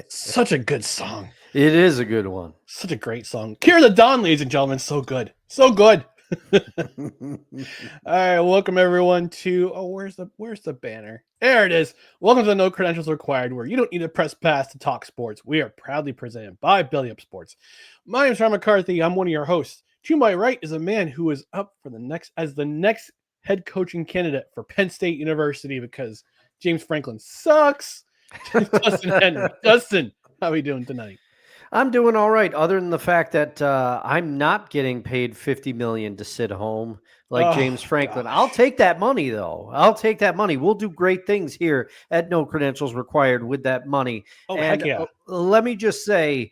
Such a good song. It is a good one. Such a great song. Cure the Dawn, ladies and gentlemen. So good. So good. All right, welcome everyone to where's the banner? There it is. Welcome to the No Credentials Required, where you don't need to press pass to talk sports. We are proudly presented by Belly Up Sports. My name is Ryan McCarthy. I'm one of your hosts. To my right is a man who is up for the next head coaching candidate for Penn State University because James Franklin sucks. Dustin Henry. Dustin, how are we doing tonight? I'm doing all right, other than the fact that I'm not getting paid $50 million to sit home like James Franklin. Gosh. I'll take that money, though. I'll take that money. We'll do great things here at No Credentials Required with that money. Oh, and heck yeah. Let me just say,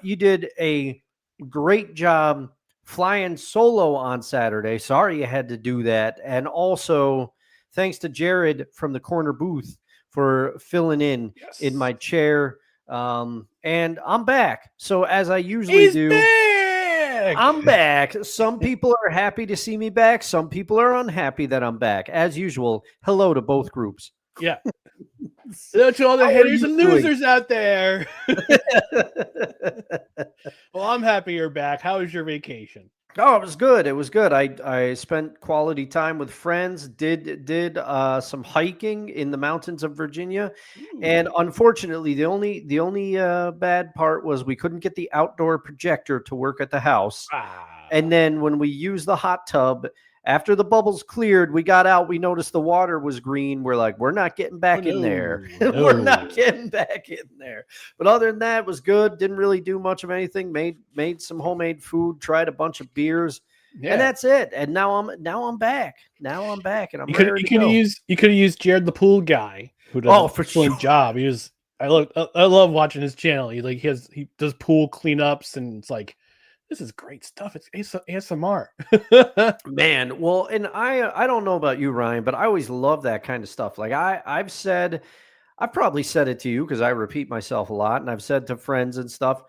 you did a great job flying solo on Saturday. Sorry you had to do that. And also, thanks to Jared from the corner booth for filling in my chair. And I'm back. So as I usually do, back! I'm back. Some people are happy to see me back. Some people are unhappy that I'm back. As usual, hello to both groups. Yeah. Hello to all the haters and losers out there. Well, I'm happy you're back. How was your vacation? Oh, it was good. It was good. I spent quality time with friends, did some hiking in the mountains of Virginia. Ooh. And unfortunately, the only bad part was we couldn't get the outdoor projector to work at the house. And then when we used the hot tub, after the bubbles cleared, we got out, we noticed the water was green. We're like, we're not getting back in there. We're not getting back in there. But other than that, it was good. Didn't really do much of anything. Made some homemade food, tried a bunch of beers. Yeah. And that's it. And now I'm back. Now I'm back, and I'm ready to go. You could have used Jared the pool guy, who does an excellent job. He was I love watching his channel. He does pool cleanups, and it's like, this is great stuff. It's ASMR. Man, well, and I don't know about you, Ryan, but I always love that kind of stuff. Like I've probably said it to you because I repeat myself a lot, and I've said to friends and stuff,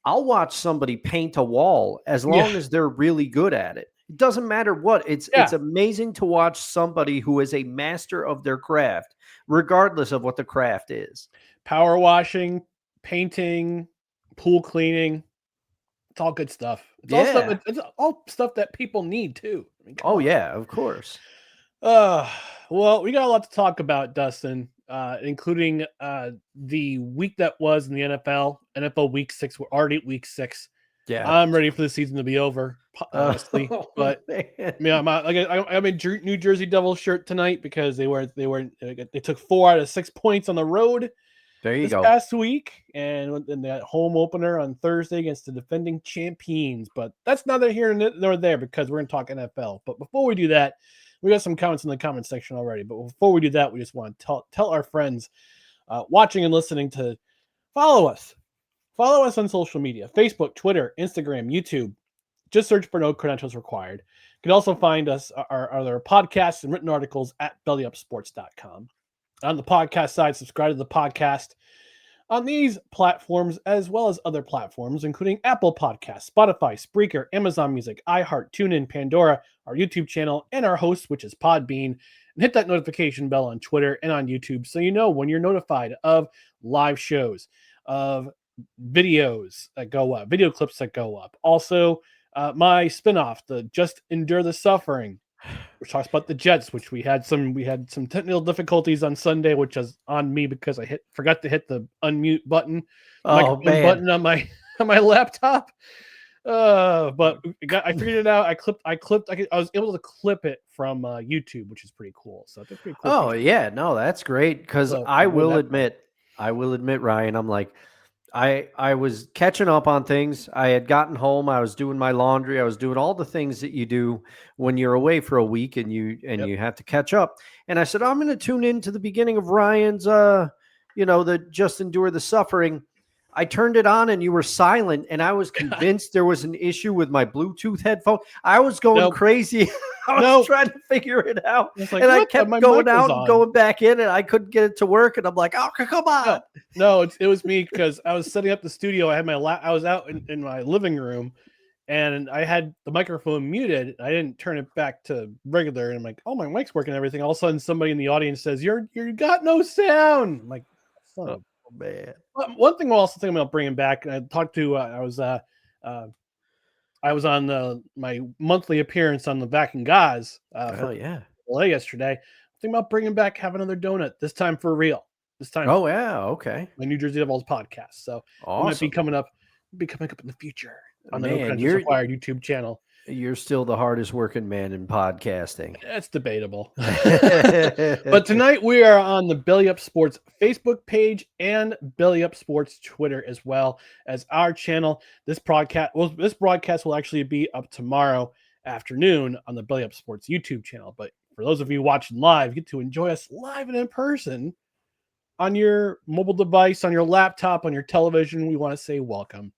I'll watch somebody paint a wall as long as they're really good at it. It doesn't matter what. It's amazing to watch somebody who is a master of their craft, regardless of what the craft is. Power washing, painting, pool cleaning. It's all good stuff. It's all stuff that people need too. I mean, yeah, of course. Well, we got a lot to talk about, Dustin, including the week that was in the NFL. NFL Week 6. We're already at Week 6. Yeah, I'm ready for the season to be over, honestly. But I mean, I'm a New Jersey Devils shirt tonight because they took 4 out of 6 points on the road. There you go. Past week, and in that home opener on Thursday against the defending champions. But that's neither here nor there because we're going to talk NFL. But before we do that, we got some comments in the comment section already. But before we do that, we just want to tell our friends watching and listening to follow us. Follow us on social media: Facebook, Twitter, Instagram, YouTube. Just search for No Credentials Required. You can also find us, our other podcasts and written articles at bellyupsports.com. On the podcast side, subscribe to the podcast on these platforms as well as other platforms, including Apple Podcasts, Spotify, Spreaker, Amazon Music, iHeart, TuneIn, Pandora, our YouTube channel, and our host, which is Podbean. And hit that notification bell on Twitter and on YouTube so you know when you're notified of live shows, of videos that go up, video clips that go up. Also, my spinoff, the Just Endure the Suffering, which talks about the Jets, which we had some technical difficulties on Sunday, which is on me because I forgot to hit the unmute button, button on my laptop. But I figured it out. I was able to clip it from YouTube, which is pretty cool. So that's pretty cool. Oh yeah, no, that's great because I will admit, Ryan, I'm like, I was catching up on things. I had gotten home. I was doing my laundry. I was doing all the things that you do when you're away for a week and you have to catch up. And I said, I'm going to tune in to the beginning of Ryan's, the Just Endure the Suffering. I turned it on and you were silent, and I was convinced there was an issue with my Bluetooth headphone. I was going crazy. I was trying to figure it out. And I kept going out and going back in, and I couldn't get it to work. And I'm like, oh, come on. No, it was me because I was setting up the studio. I had I was out in my living room, and I had the microphone muted. I didn't turn it back to regular. And I'm like, oh, my mic's working and everything. All of a sudden, somebody in the audience says, you got no sound. I'm like, son of a man. One thing I'm also thinking about bringing back, and I talked to, I was on my monthly appearance on the Back and Gaz for yeah. LA yesterday. I'm thinking about bringing back Have Another Donut, this time for real. This time, Oh, yeah. Okay. my New Jersey Devils podcast. So it might be Awesome. coming up in the future on the No Man, Conscience Required YouTube channel. you're still the hardest working man in podcasting. That's debatable. But tonight we are on the Belly Up Sports Facebook page and Belly Up Sports Twitter as well as our channel. This broadcast will actually be up tomorrow afternoon on the Belly Up Sports YouTube channel. But for those of you watching live, you get to enjoy us live and in person on your mobile device, on your laptop, on your television. We want to say welcome.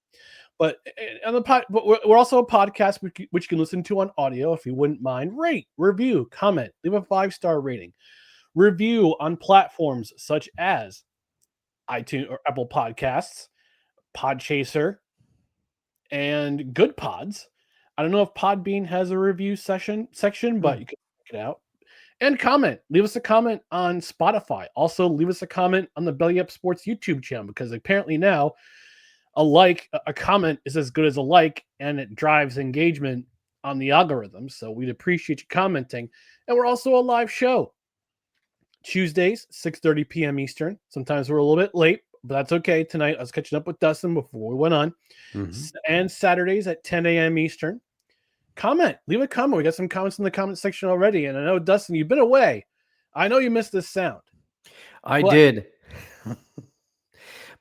But we're also a podcast which you can listen to on audio if you wouldn't mind. Rate, review, comment, leave a 5-star rating. Review on platforms such as iTunes or Apple Podcasts, Podchaser, and Good Pods. I don't know if Podbean has a review section, but you can check it out. And comment. Leave us a comment on Spotify. Also, leave us a comment on the Belly Up Sports YouTube channel, because apparently now a comment is as good as a like, and it drives engagement on the algorithm. So we'd appreciate you commenting. And we're also a live show. Tuesdays, 6:30 p.m. Eastern. Sometimes we're a little bit late, but that's okay. Tonight, I was catching up with Dustin before we went on. And Saturdays at 10 a.m. Eastern. Leave a comment. We got some comments in the comment section already. And I know, Dustin, you've been away. I know you missed this sound. I did.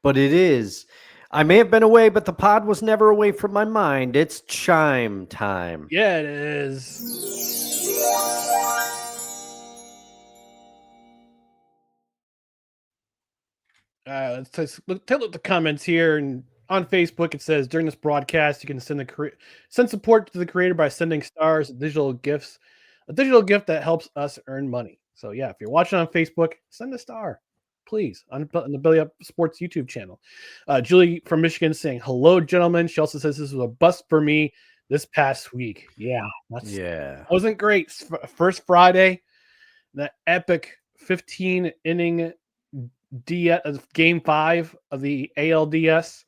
But it is. I may have been away, but the pod was never away from my mind. It's chime time. Yeah, it is. Let's take a look at the comments here. And on Facebook, it says, during this broadcast, you can send support to the creator by sending stars, digital gifts, a digital gift that helps us earn money. So yeah, if you're watching on Facebook, send a star, please, on the Belly Up Sports YouTube channel. Julie from Michigan saying, hello, gentlemen. She also says, this was a bust for me this past week. Yeah. Wasn't great. First Friday, that epic 15-inning game 5 of the ALDS,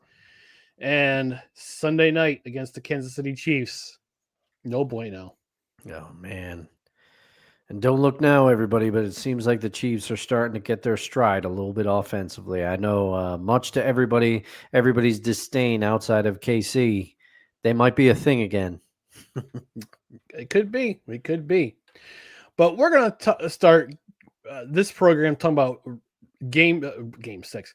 and Sunday night against the Kansas City Chiefs. No bueno. Oh, man. And don't look now, everybody, but it seems like the Chiefs are starting to get their stride a little bit offensively. I know, much to everybody's disdain outside of KC, they might be a thing again. It could be. We could be. But we're going to start this program talking about game 6.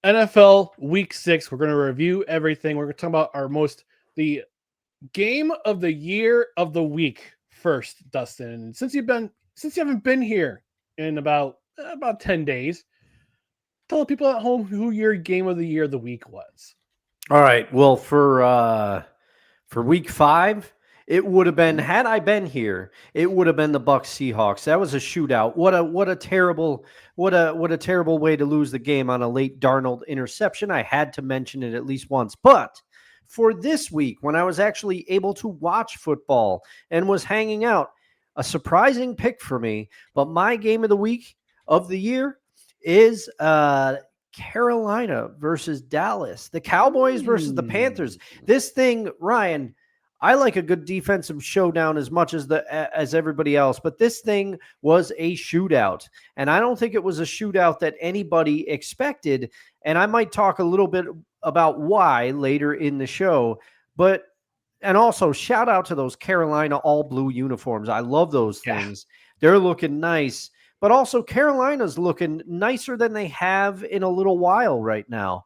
NFL Week 6. We're going to review everything. We're going to talk about the game of the year of the week first, Dustin. Since you haven't been here in about 10 days, tell the people at home who your game of the year of the week was. All right. Well, for week 5, it would have been, had I been here, it would have been the Bucs Seahawks. That was a shootout. What a terrible way to lose the game on a late Darnold interception. I had to mention it at least once. But for this week, when I was actually able to watch football and was hanging out, a surprising pick for me, but my game of the week of the year is Carolina versus Dallas, the Cowboys versus the Panthers. This thing, Ryan, I like a good defensive showdown as much as everybody else, but this thing was a shootout, and I don't think it was a shootout that anybody expected, and I might talk a little bit about why later in the show, and also shout out to those Carolina all blue uniforms. I love those things. They're looking nice, but also Carolina's looking nicer than they have in a little while right now.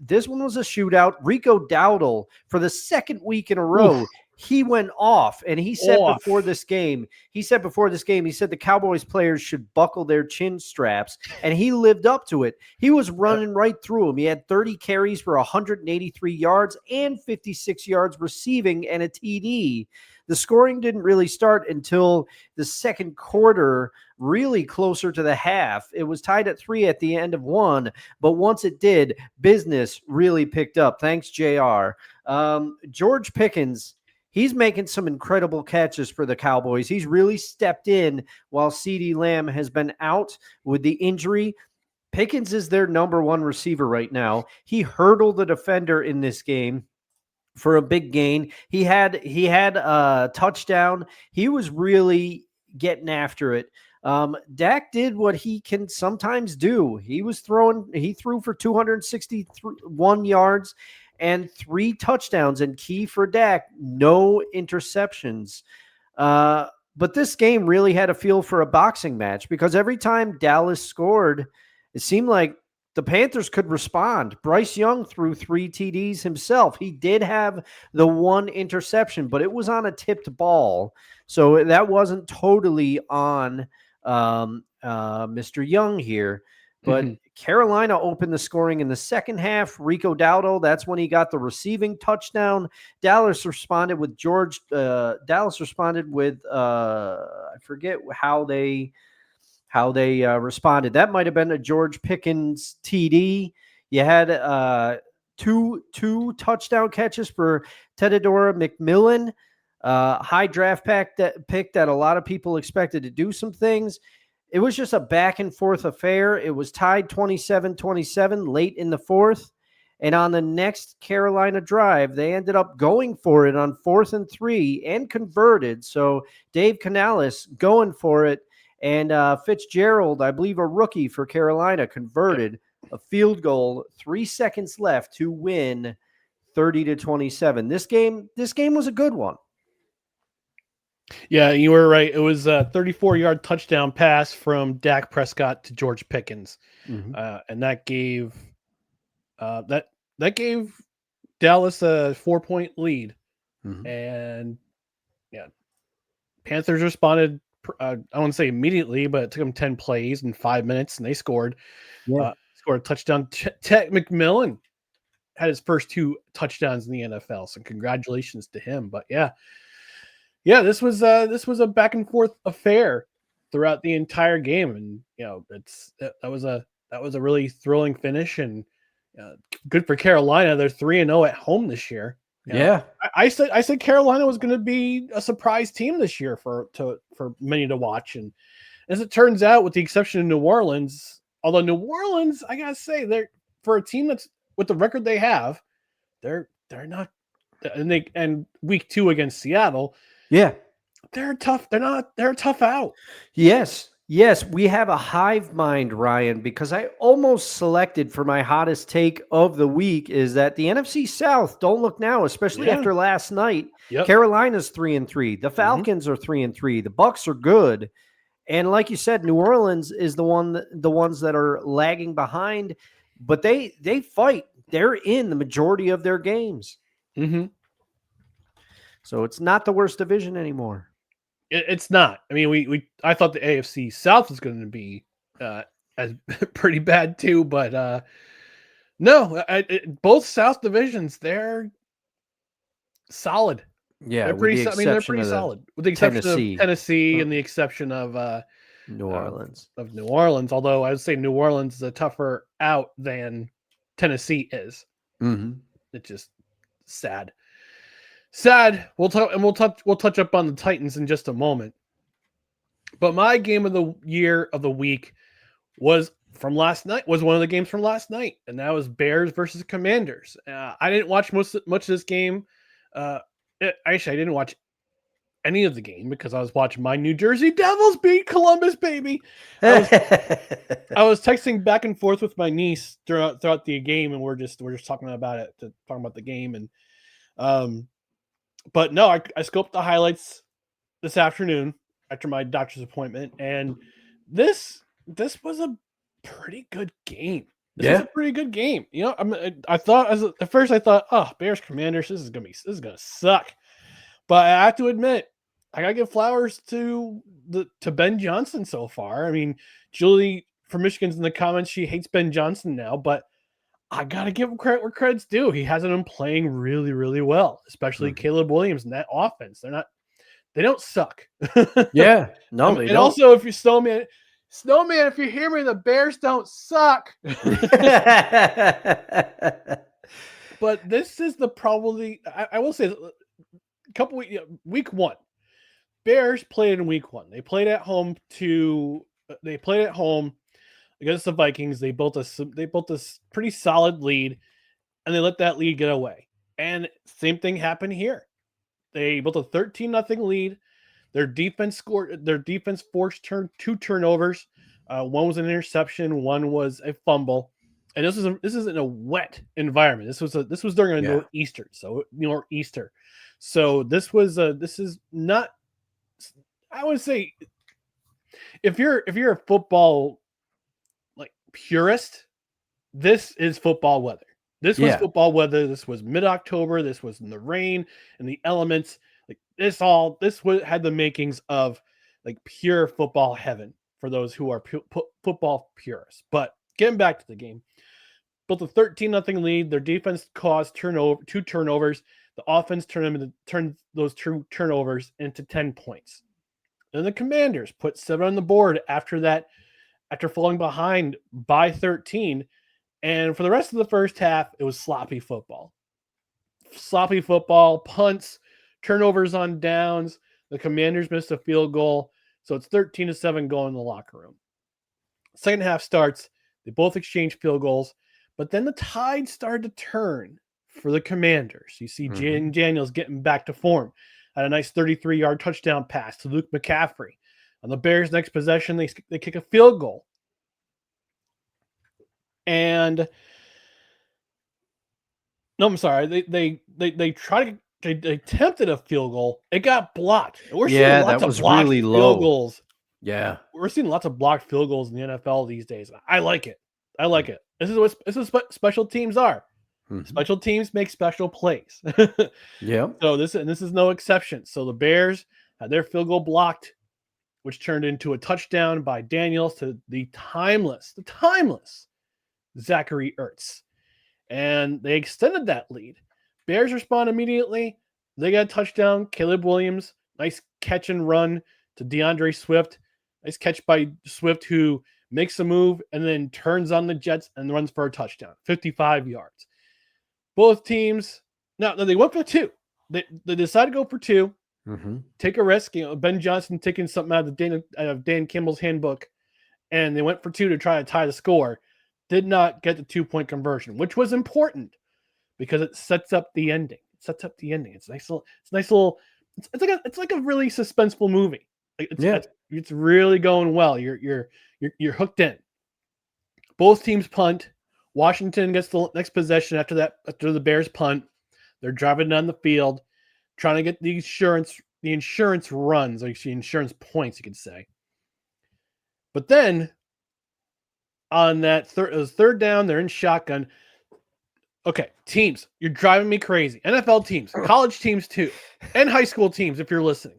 This one was a shootout. Rico Dowdle, for the second week in a row, he went off, and he said before this game, he said the Cowboys players should buckle their chin straps, and he lived up to it. He was running right through them. He had 30 carries for 183 yards and 56 yards receiving and a TD. The scoring didn't really start until the second quarter, really closer to the half. It was tied at 3 at the end of 1, but once it did, business really picked up. Thanks, JR. George Pickens, he's making some incredible catches for the Cowboys. He's really stepped in while CeeDee Lamb has been out with the injury. Pickens is their number one receiver right now. He hurdled the defender in this game for a big gain. He had a touchdown. He was really getting after it. Dak did what he can sometimes do. He threw for 261 yards and 3 touchdowns, and key for Dak, no interceptions. But this game really had a feel for a boxing match, because every time Dallas scored, it seemed like the Panthers could respond. Bryce Young threw 3 TDs himself. He did have the 1 interception, but it was on a tipped ball. So that wasn't totally on Mr. Young here. But Carolina opened the scoring in the second half. Rico Dowdle, that's when he got the receiving touchdown. Dallas responded with I forget how they responded. That might have been a George Pickens TD. You had two touchdown catches for Tedadora McMillan, high draft pick that a lot of people expected to do some things. It was just a back and forth affair. It was tied 27-27 late in the fourth. And on the next Carolina drive, they ended up going for it on 4th and 3 and converted. So Dave Canales going for it. And Fitzgerald, I believe a rookie for Carolina, converted a field goal, 3 seconds left to win 30-27. This game was a good one. Yeah, you were right. It was a 34-yard touchdown pass from Dak Prescott to George Pickens, and that gave gave Dallas a 4-point lead. And yeah, Panthers responded. I wouldn't say immediately, but it took them 10 plays in 5 minutes, and they scored. Scored a touchdown. Ted McMillan had his first 2 touchdowns in the NFL, so congratulations to him. But yeah, this was a back and forth affair throughout the entire game, and that was a really thrilling finish, and good for Carolina. They're 3-0 at home this year. I said Carolina was going to be a surprise team this year for many to watch, and as it turns out, with the exception of New Orleans, although New Orleans, I gotta say, they're, for a team that's with the record they have, they're not, and week 2 against Seattle. Yeah. They're tough. They're a tough out. Yes, we have a hive mind, Ryan, because I almost selected for my hottest take of the week is that the NFC South, don't look now, especially after last night. Carolina's 3-3. The Falcons are 3-3. The Bucs are good. And like you said, New Orleans is the ones that are lagging behind, but they fight. They're in the majority of their games. So it's not the worst division anymore. It's not. I mean, I thought the AFC South was going to be as pretty bad too, but no. Both South divisions, they're solid. Yeah, they're pretty. They're pretty solid, with the exception of Tennessee and the exception of New Orleans. New Orleans, although I would say New Orleans is a tougher out than Tennessee is. It's just sad. We'll touch up on the Titans in just a moment. But my game of the year of the week was from last night. Was one of the games from last night, and that was Bears versus Commanders. I didn't watch much of this game. Actually, I didn't watch any of the game because I was watching my New Jersey Devils beat Columbus, baby. I was texting back and forth with my niece throughout the game, and we're just talking about the game, and but no, I scoped the highlights this afternoon after my doctor's appointment, and this was a pretty good game. This is a pretty good game. I thought at first, oh, Bears Commanders, this is gonna suck. But I have to admit, I gotta give flowers to Ben Johnson so far. I mean, Julie from Michigan's in the comments, she hates Ben Johnson now, but I gotta give him credit where credit's due. He hasn't been playing really, really well, especially Caleb Williams in that offense. They don't suck. Yeah, no, they and don't. Also, if you're Snowman, if you hear me, the Bears don't suck. But this is I will say, week 1, Bears played in week 1. They played at home against the Vikings. They built a pretty solid lead, and they let that lead get away. And same thing happened here. They built a 13-0 lead. Their defense forced two turnovers. One was an interception. One was a fumble. And this is in a wet environment. This was during a nor'easter. So this is not. I would say if you're a football like purist, this is football weather. This was football weather. This was mid-October. This was in the rain and the elements. Like this had the makings of like pure football heaven for those who are football purists. But getting back to the game, built a 13-0 lead. Their defense caused two turnovers. The offense turned those two turnovers into 10 points. Then the Commanders put 7 on the board after falling behind by 13. And for the rest of the first half, it was sloppy football. Sloppy football, punts, turnovers on downs. The Commanders missed a field goal. So it's 13-7 going in the locker room. Second half starts. They both exchange field goals. But then the tide started to turn for the Commanders. You see Jaden Daniels getting back to form. Had a nice 33-yard touchdown pass to Luke McCaffrey. On the Bears' next possession, they kick a field goal. And no, I'm sorry. They tried to they attempted a field goal. It got blocked. We're seeing lots of blocked really field goals. Yeah, we're seeing lots of blocked field goals in the NFL these days. I like it. This is what special teams are. Special teams make special plays. Yeah. So this is no exception. So the Bears had their field goal blocked, which turned into a touchdown by Daniels to the timeless Zachary Ertz. And they extended that lead. Bears respond immediately. They got a touchdown. Caleb Williams, nice catch and run to DeAndre Swift. Nice catch by Swift, who makes a move and then turns on the Jets and runs for a touchdown, 55 yards. Both teams, now they went for two. They decided to go for two, take a risk. Ben Johnson taking something out of Dan Campbell's handbook, and they went for two to try to tie the score. Did not get the 2-point conversion, which was important because it sets up the ending. It's like a really suspenseful movie. It's really going well. You're hooked in. Both teams punt. Washington gets the next possession after the Bears punt. They're driving down the field, trying to get the insurance runs, like the insurance points, you could say. But then on that third down, they're in shotgun. Okay, teams, you're driving me crazy. NFL teams, college teams too, and high school teams, if you're listening.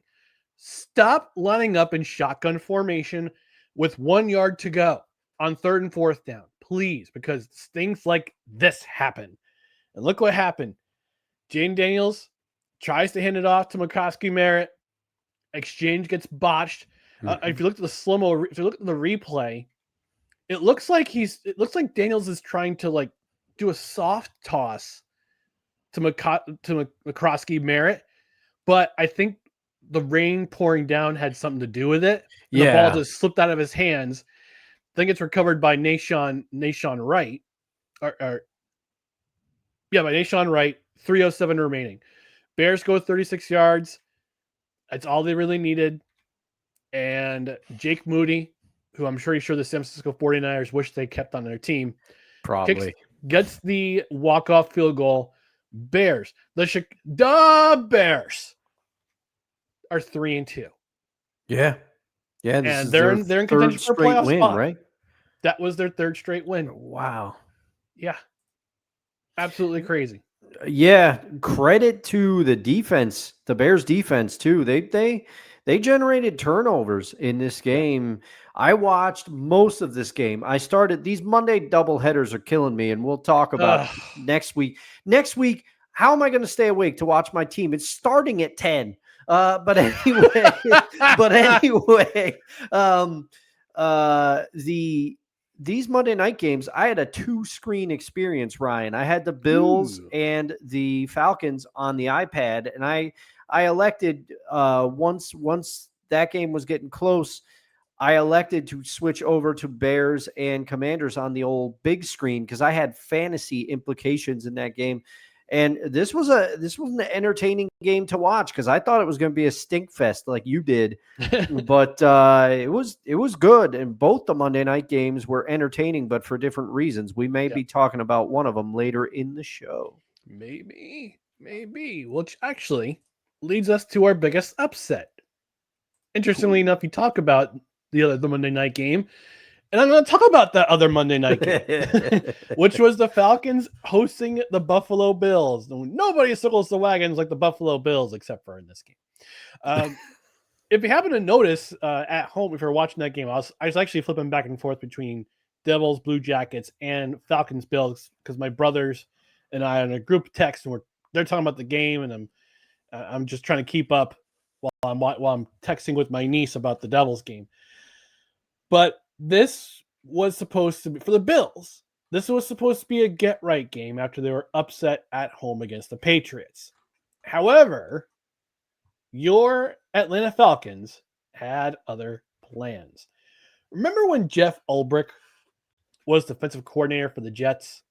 Stop lining up in shotgun formation with 1 yard to go on third and fourth down, please, because things like this happen. And look what happened. Jaden Daniels tries to hand it off to McCarthy Merritt. Exchange gets botched. If you look at the slow-mo, if you look at the replay, it looks like Daniels is trying to do a soft toss to McCarthy Merritt, but I think the rain pouring down had something to do with it. And the ball just slipped out of his hands. I think it's recovered by Nahshon Wright. By Nahshon Wright. 3:07 remaining. Bears go 36 yards. That's all they really needed. And Jake Moody, who I'm sure the San Francisco 49ers wish they kept on their team, probably gets the walk-off field goal. Bears. The Bears are 3-2. Yeah. Yeah. And they're in contention for a playoff spot. Right? That was their third straight win. Wow. Yeah. Absolutely crazy. Yeah. Credit to the defense, the Bears defense too. They generated turnovers in this game. I watched most of this game. These Monday doubleheaders are killing me, and we'll talk about next week. Next week, how am I going to stay awake to watch my team? It's starting at 10. But anyway, these Monday night games, I had a 2-screen experience, Ryan. I had the Bills and the Falcons on the iPad, and I elected once that game was getting close, I elected to switch over to Bears and Commanders on the old big screen because I had fantasy implications in that game. And this was an entertaining game to watch because I thought it was going to be a stink fest like you did, but it was good. And both the Monday night games were entertaining, but for different reasons. We may be talking about one of them later in the show. Maybe, which actually leads us to our biggest upset. Interestingly enough, you talk about the Monday night game, and I'm going to talk about that other Monday night game, which was the Falcons hosting the Buffalo Bills. Nobody circles the wagons like the Buffalo Bills, except for in this game. If you happen to notice at home, if you're watching that game, I was actually flipping back and forth between Devils, Blue Jackets, and Falcons Bills because my brothers and I are in a group text, and they're talking about the game, and I'm just trying to keep up while I'm texting with my niece about the Devils game. But this was supposed to be for the Bills. This was supposed to be a get-right game after they were upset at home against the Patriots. However, your Atlanta Falcons had other plans. Remember when Jeff Ulbrich was defensive coordinator for the Jets?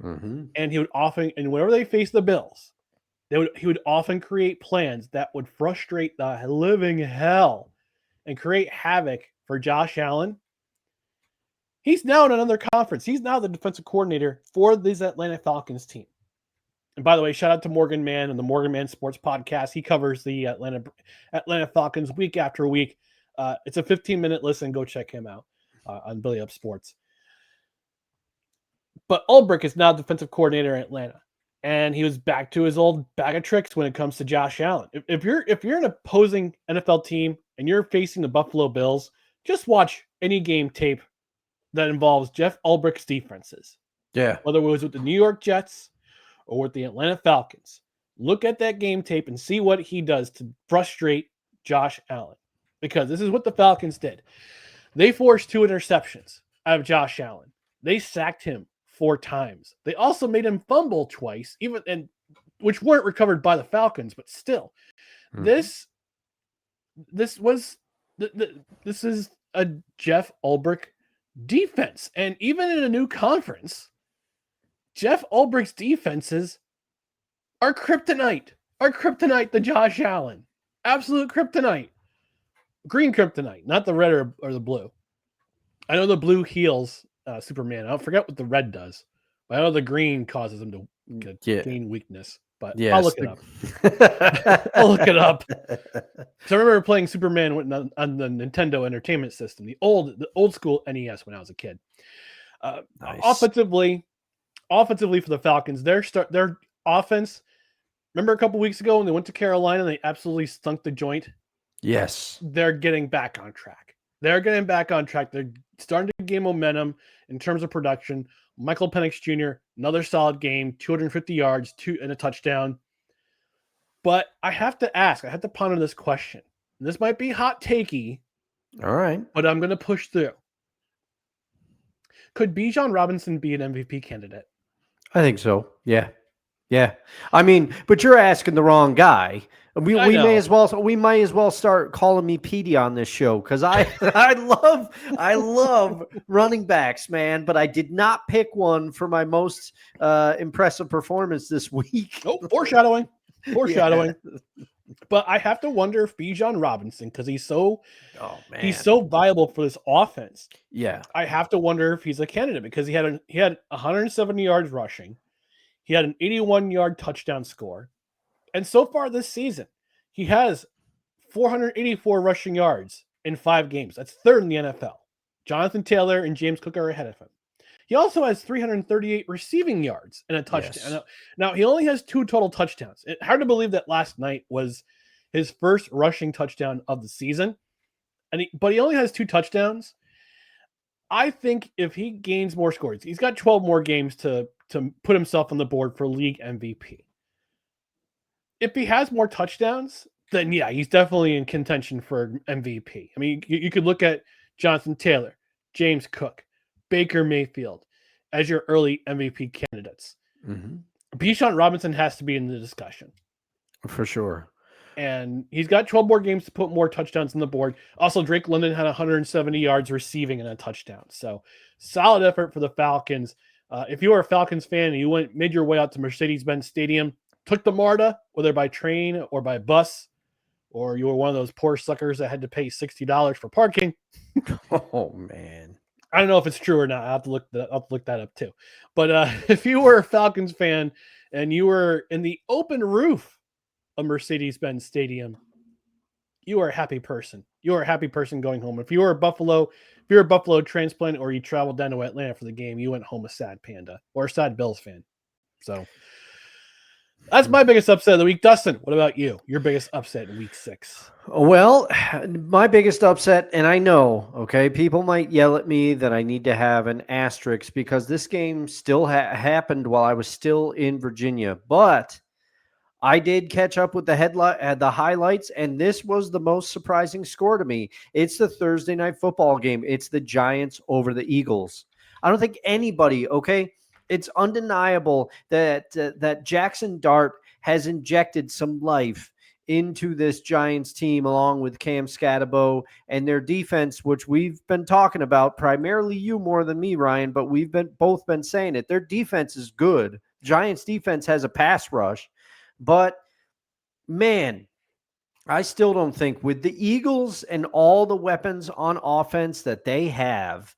Mm-hmm. And he would often, and whenever they faced the Bills, he would often create plans that would frustrate the living hell and create havoc for Josh Allen. He's now in another conference. He's now the defensive coordinator for this Atlanta Falcons team. And by the way, shout out to Morgan Mann and the Morgan Mann Sports Podcast. He covers the Atlanta Falcons week after week. It's a 15-minute listen. Go check him out on Billy Up Sports. But Ulbrich is now defensive coordinator in Atlanta, and he was back to his old bag of tricks when it comes to Josh Allen. If you're an opposing NFL team and you're facing the Buffalo Bills, just watch any game tape that involves Jeff Ulbrich's defenses. Yeah, whether it was with the New York Jets or with the Atlanta Falcons. Look at that game tape and see what he does to frustrate Josh Allen. Because this is what the Falcons did. They forced 2 interceptions out of Josh Allen. They sacked him 4 times. They also made him fumble twice, which weren't recovered by the Falcons, but still. This is a Jeff Ulbrich defense. And even in a new conference, Jeff Ulbrich's defenses are kryptonite. To Josh Allen. Absolute kryptonite. Green kryptonite, not the red or the blue. I know the blue heals Superman. I don't forget what the red does. But I know the green causes him to gain weakness. But yes, I'll look it up. I'll look it up. So I remember playing Superman on the Nintendo Entertainment System, the old school NES when I was a kid. Nice. Offensively for the Falcons, their offense. Remember a couple weeks ago when they went to Carolina and they absolutely stunk the joint? Yes. They're getting back on track. They're starting to gain momentum in terms of production. Michael Penix Jr., another solid game, 250 yards, 2 and a touchdown. But I have to ponder this question. This might be hot takey. All right. But I'm going to push through. Could Bijan Robinson be an MVP candidate? I think so. Yeah. I mean, but you're asking the wrong guy. We may as well start calling me Petey on this show because I love running backs, man. But I did not pick one for my most impressive performance this week. Oh, foreshadowing. Yeah. But I have to wonder if Bijan Robinson, because he's so viable for this offense. Yeah, I have to wonder if he's a candidate because he had 170 yards rushing. He had an 81-yard touchdown score. And so far this season, he has 484 rushing yards in 5 games. That's third in the NFL. Jonathan Taylor and James Cook are ahead of him. He also has 338 receiving yards and a touchdown. Yes. Now, he only has 2 total touchdowns. It's hard to believe that last night was his first rushing touchdown of the season. But he only has 2 touchdowns. I think if he gains more scores, he's got 12 more games to put himself on the board for league MVP. If he has more touchdowns, then yeah, he's definitely in contention for MVP. I mean, you could look at Jonathan Taylor, James Cook, Baker Mayfield as your early MVP candidates. Mm-hmm. Bijan Robinson has to be in the discussion. For sure. And he's got 12 more games to put more touchdowns on the board. Also, Drake London had 170 yards receiving and a touchdown. So solid effort for the Falcons. If you were a Falcons fan and you made your way out to Mercedes-Benz Stadium, took the MARTA, whether by train or by bus, or you were one of those poor suckers that had to pay $60 for parking. Oh, man. I don't know if it's true or not. I'll have to look that up too. But if you were a Falcons fan and you were in the open roof of Mercedes-Benz Stadium, you are a happy person. You are a happy person going home. If you're a Buffalo transplant or you traveled down to Atlanta for the game, you went home a sad panda or a sad Bills fan. So that's my biggest upset of the week. Dustin, what about you? Your biggest upset in week 6? Well, my biggest upset, and I know, okay, people might yell at me that I need to have an asterisk because this game still happened while I was still in Virginia, but I did catch up with the highlights, and this was the most surprising score to me. It's the Thursday night football game. It's the Giants over the Eagles. I don't think anybody, okay, it's undeniable that Jackson Dart has injected some life into this Giants team along with Cam Scatterbo and their defense, which we've been talking about, primarily you more than me, Ryan, but we've both been saying it. Their defense is good. Giants defense has a pass rush. But, man, I still don't think with the Eagles and all the weapons on offense that they have,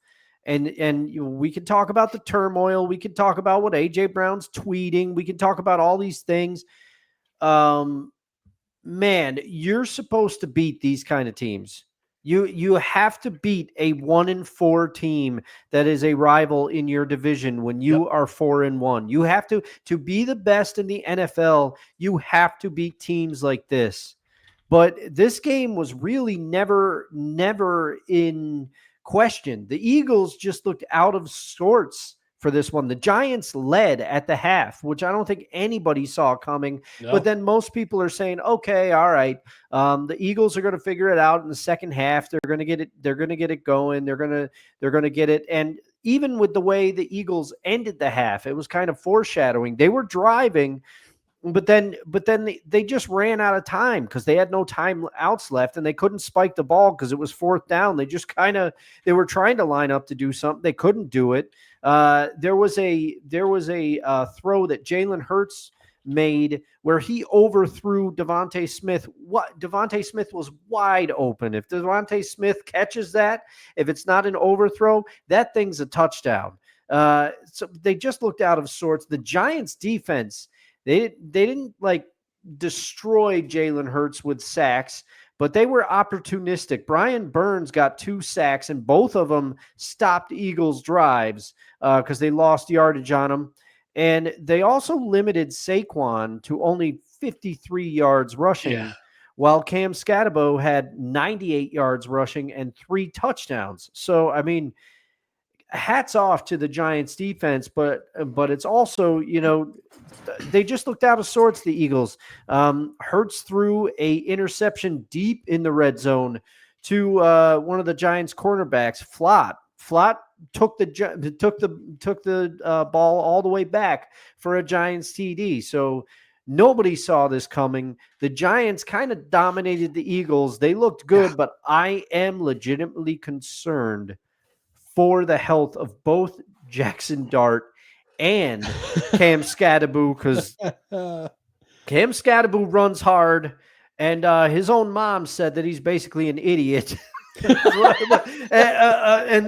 and we can talk about the turmoil. We can talk about what A.J. Brown's tweeting. We can talk about all these things. Man, you're supposed to beat these kind of teams. You have to beat a 1-4 team that is a rival in your division when you are 4-1. You have to be the best in the NFL. You have to beat teams like this. But this game was really never in question. The Eagles just looked out of sorts for this one. The Giants led at the half, which I don't think anybody saw coming. No. But then most people are saying, okay, all right, the Eagles are going to figure it out in the second half. They're going to get it. They're going to get it going. They're going to get it. And even with the way the Eagles ended the half, it was kind of foreshadowing. They were driving, but then they just ran out of time because they had no timeouts left and they couldn't spike the ball because it was 4th down. They just they were trying to line up to do something. They couldn't do it. There was a throw that Jalen Hurts made where he overthrew Devontae Smith. Devontae Smith was wide open. If Devontae Smith catches that, if it's not an overthrow, that thing's a touchdown. So they just looked out of sorts. The Giants defense, they didn't like destroy Jalen Hurts with sacks, but they were opportunistic. Brian Burns got 2 sacks, and both of them stopped Eagles' drives because they lost yardage on them. And they also limited Saquon to only 53 yards rushing, while Cam Scatterbo had 98 yards rushing and 3 touchdowns. So, I mean, hats off to the Giants defense, but it's also, they just looked out of sorts, the Eagles. Hurts threw a interception deep in the red zone to one of the Giants cornerbacks, Flott. Flott took the ball all the way back for a Giants TD. So nobody saw this coming. The Giants kind of dominated the Eagles. They looked good, but I am legitimately concerned for the health of both Jackson Dart and Cam Scatterbo, because Cam Scatterbo runs hard, and his own mom said that he's basically an idiot. and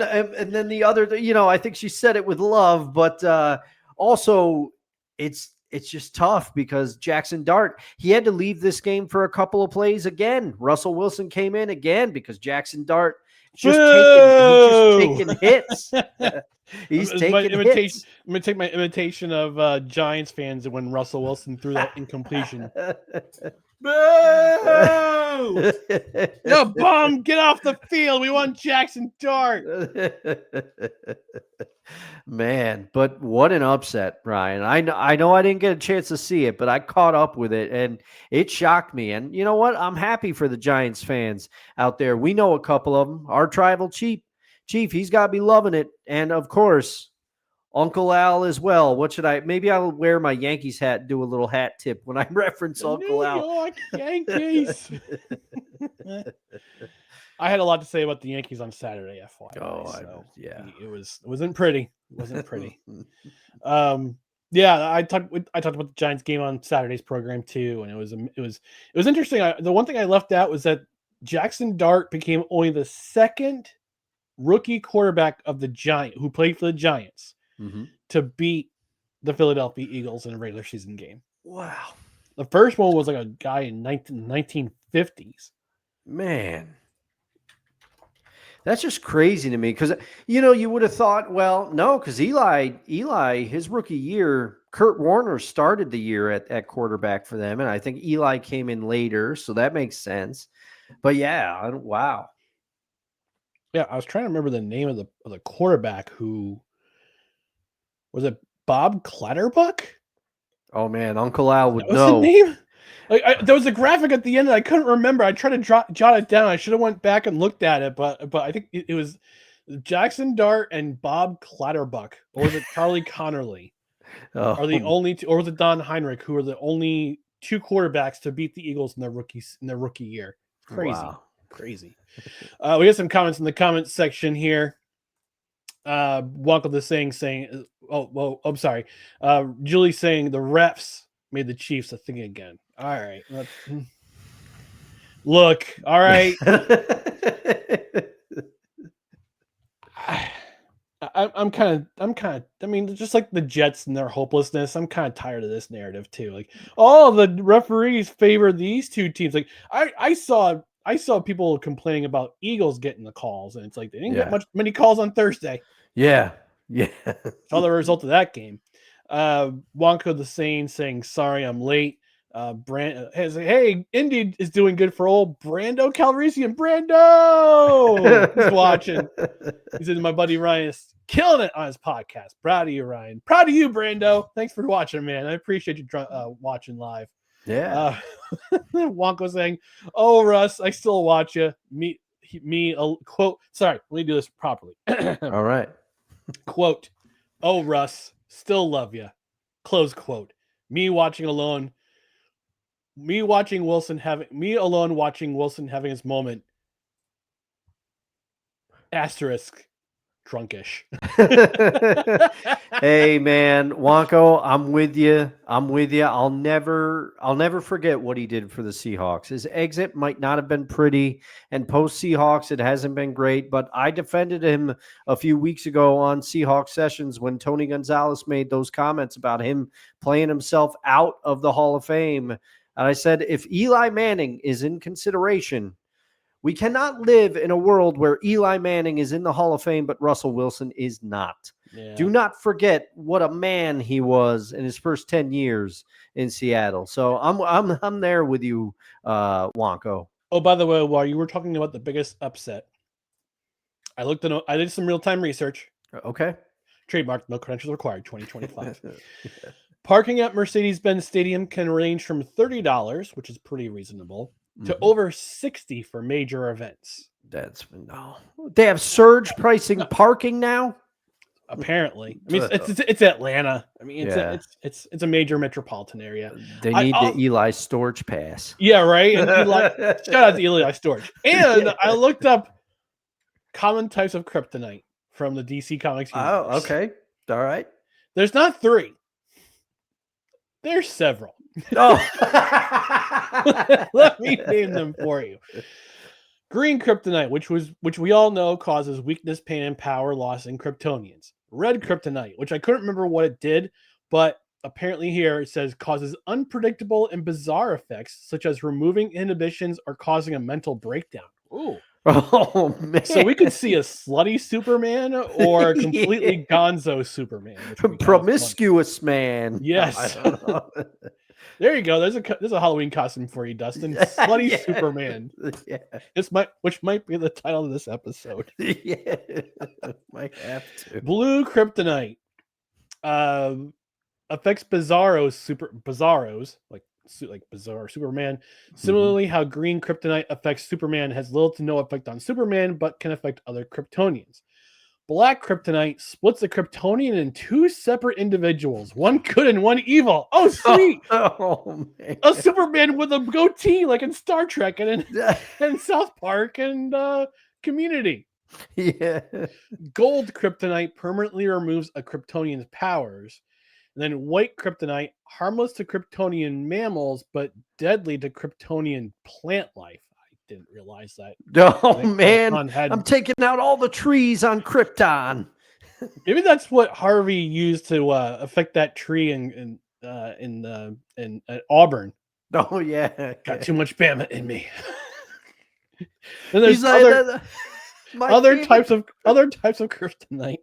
then the other, I think she said it with love, but also it's just tough because Jackson Dart, he had to leave this game for a couple of plays again. Russell Wilson came in again because Jackson Dart he's just taking hits. He's taking hits. I'm going to take my imitation of Giants fans when Russell Wilson threw that incompletion. Boo! Yo, bum, get off the field. We want Jackson Dart. Man, but what an upset, Ryan. I know I didn't get a chance to see it, but I caught up with it, and it shocked me. And you know what? I'm happy for the Giants fans out there. We know a couple of them. Our tribal chief, he's got to be loving it. And, of course, Uncle Al as well. What should I? Maybe I'll wear my Yankees hat and do a little hat tip when I reference The Uncle New Al. York Yankees. I had a lot to say about the Yankees on Saturday, FYI. It wasn't pretty. It wasn't pretty. Yeah, I talked about the Giants game on Saturday's program too, and it was interesting. The one thing I left out was that Jackson Dart became only the second rookie quarterback of the Giant who played for the Giants to beat the Philadelphia Eagles in a regular season game. Wow. The first one was like a guy in 1950s. Man. That's just crazy to me because, you would have thought, well, no, because Eli, his rookie year, Kurt Warner started the year at quarterback for them. And I think Eli came in later. So that makes sense. But yeah, wow. Yeah, I was trying to remember the name of the quarterback who was it. Bob Clatterbuck? Oh man, Uncle Al would know. That was the name? There was a graphic at the end that I couldn't remember. I tried to jot it down. I should have went back and looked at it, but I think it was Jackson Dart and Bob Clatterbuck, or was it Charlie Connerly? Are the only two, or was it Don Heinrich, who are the only two quarterbacks to beat the Eagles in their rookie year? Crazy. We got some comments in the comments section here. Wonka the saying, oh, well, I'm sorry. Julie saying the refs made the Chiefs a thing again. All right. Look, all right. I'm kind of, I mean, just like the Jets and their hopelessness, I'm kind of tired of this narrative too. Like, oh, the referees favor these two teams. Like, I saw people complaining about Eagles getting the calls, and it's like they didn't get many calls on Thursday. Yeah. Saw the result of that game. Wonka the saying, sorry, I'm late. Hey, Indy is doing good for old Brando Calrissian. Brando! He's watching. He said, my buddy Ryan is killing it on his podcast. Proud of you, Ryan. Proud of you, Brando. Thanks for watching, man. I appreciate you watching live. Yeah. Wonka saying, oh, Russ, I still watch you. Me, quote, sorry, let me do this properly. All right. Quote, oh, Russ, still love you. Close quote. Me alone watching Wilson having his moment. Asterisk. Drunkish. Hey man, Wonko, I'm with you. I'll never forget what he did for the Seahawks. His exit might not have been pretty, and post Seahawks it hasn't been great, but I defended him a few weeks ago on Seahawks sessions when Tony Gonzalez made those comments about him playing himself out of the Hall of Fame. And I said, if Eli Manning is in consideration, we cannot live in a world where Eli Manning is in the Hall of Fame, but Russell Wilson is not. Yeah. Do not forget what a man he was in his first 10 years in Seattle. So I'm there with you, Wonko. Oh, by the way, while you were talking about the biggest upset, I did some real-time research. Okay. Trademark, no credentials required, 2025. Parking at Mercedes-Benz Stadium can range from $30, which is pretty reasonable, to over $60 for major events. They have surge pricing parking now. Apparently, I mean it's Atlanta. I mean it's a major metropolitan area. They need the Eli Storage Pass. Yeah, right. And shout out to Eli Storage. And I looked up common types of kryptonite from the DC Comics universe. Oh, okay, all right. There's not 3. There's several. Oh. Let me name them for you. Green kryptonite, which we all know causes weakness, pain, and power loss in Kryptonians. Red kryptonite, which I couldn't remember what it did, but apparently here it says causes unpredictable and bizarre effects, such as removing inhibitions or causing a mental breakdown. Ooh. Oh man! So we could see a slutty Superman or a completely gonzo Superman. Promiscuous man. Yes. I don't know. There you go. There's a Halloween costume for you, Dustin. Slutty Superman. Yeah. Which might be the title of this episode. Yeah. Might have to. Blue kryptonite affects Bizarros, like bizarre Superman. Similarly, how green kryptonite affects Superman has little to no effect on Superman, but can affect other Kryptonians. Black Kryptonite splits the Kryptonian in two separate individuals, one good and one evil. Oh, sweet! Oh man. A Superman with a goatee, like in Star Trek and in South Park and Community. Yeah. Gold Kryptonite permanently removes a Kryptonian's powers. And then white Kryptonite, harmless to Kryptonian mammals, but deadly to Kryptonian plant life. I didn't realize that. Oh man, I'm taking out all the trees on Krypton. Maybe that's what Harvey used to affect that tree in Auburn. Oh yeah, got too much Bama in me. Then there's other types of Kryptonite.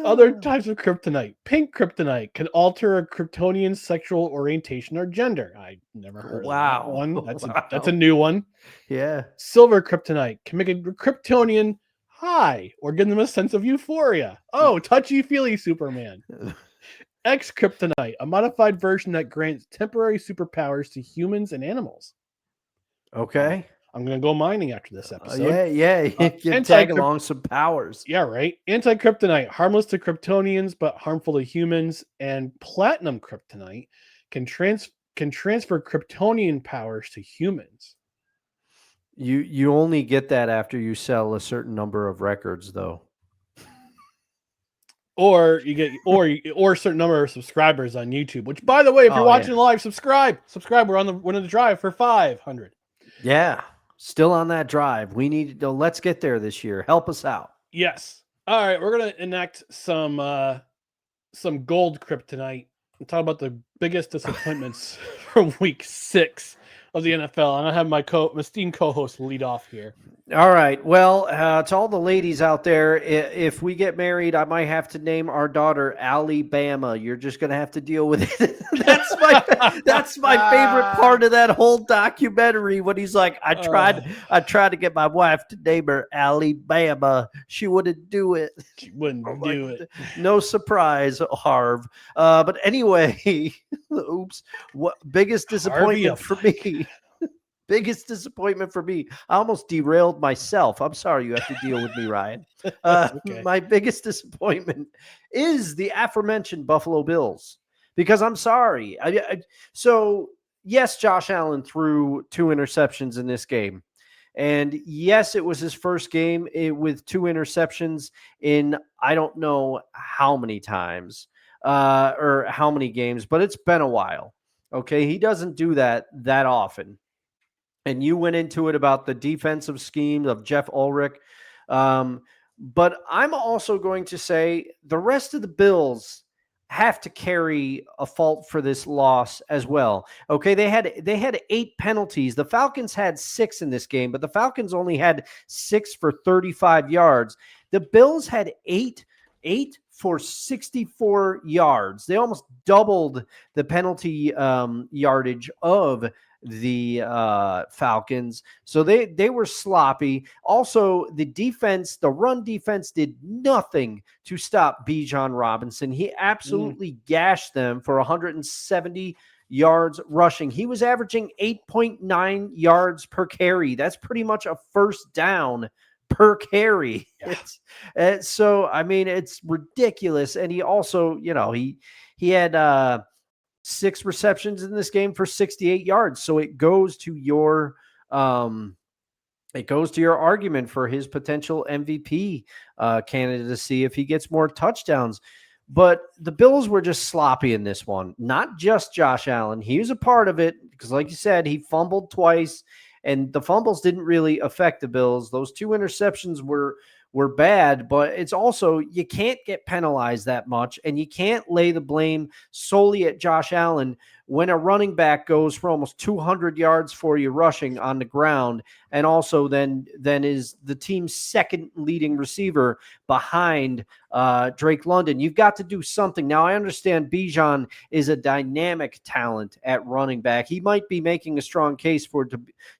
Other types of Kryptonite. Pink Kryptonite can alter a Kryptonian's sexual orientation or gender. I never heard of that one. That's a new one. Yeah. Silver Kryptonite can make a Kryptonian high or give them a sense of euphoria. Oh, touchy-feely Superman. X Kryptonite, a modified version that grants temporary superpowers to humans and animals. Okay. I'm going to go mining after this episode. Yeah. You can tag along some powers. Yeah, right. Anti-Kryptonite, harmless to Kryptonians, but harmful to humans. And Platinum Kryptonite can transfer Kryptonian powers to humans. You only get that after you sell a certain number of records, though. Or you get or a certain number of subscribers on YouTube. Which, by the way, if you're watching live, subscribe. We're on the drive for 500. Yeah, still on that drive. We need to. Let's get there this year. Help us out. Yes. All right, we're gonna enact some gold Kryptonite and talk about the biggest disappointments from Week 6 of the NFL. And I have my esteemed co-host lead off here. All right. Well, to all the ladies out there, if we get married, I might have to name our daughter Alabama. You're just going to have to deal with it. That's my favorite part of that whole documentary when he's like, I tried to get my wife to name her Alabama. She wouldn't do it. She wouldn't do it. No surprise, Harv. But anyway, oops. What biggest disappointment for me? Biggest disappointment for me. I almost derailed myself. I'm sorry you have to deal with me, Ryan. Okay. My biggest disappointment is the aforementioned Buffalo Bills, because I'm sorry. So, yes, Josh Allen threw 2 interceptions in this game. And yes, it was his first game with 2 interceptions in I don't know how many times or how many games, but it's been a while. Okay, he doesn't do that often. And you went into it about the defensive scheme of Jeff Ulrich. But I'm also going to say the rest of the Bills have to carry a fault for this loss as well. Okay, they had 8 penalties. The Falcons had 6 in this game, but the Falcons only had 6 for 35 yards. The Bills had 8 for 64 yards. They almost doubled the penalty yardage of the Falcons. So they were sloppy. Also, the run defense did nothing to stop Bijan Robinson. He absolutely gashed them for 170 yards rushing. He was averaging 8.9 yards per carry. That's pretty much a first down per carry. Yeah. So, I mean, it's ridiculous. And he also, he had 6 receptions in this game for 68 yards. So it goes to your argument for his potential MVP candidacy if he gets more touchdowns. But the Bills were just sloppy in this one. Not just Josh Allen. He was a part of it because, like you said, he fumbled twice, and the fumbles didn't really affect the Bills. Those 2 interceptions were bad, but it's also, you can't get penalized that much, and you can't lay the blame solely at Josh Allen when a running back goes for almost 200 yards for you rushing on the ground, and also then is the team's second leading receiver behind Drake London. You've got to do something. Now, I understand Bijan is a dynamic talent at running back. He might be making a strong case for it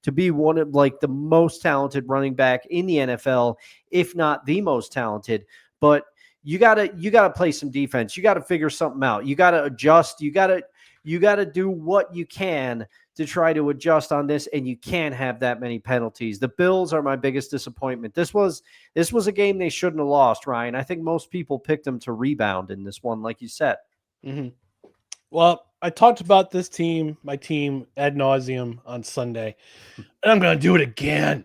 to be one of the most talented running back in the NFL, if not the most talented. But you gotta play some defense. You gotta figure something out. You gotta adjust. You gotta do what you can to try to adjust on this, and you can't have that many penalties. The Bills are my biggest disappointment. This was a game they shouldn't have lost, Ryan. I think most people picked them to rebound in this one, like you said. Mm-hmm. Well, I talked about this team, my team, ad nauseum on Sunday, and I'm going to do it again.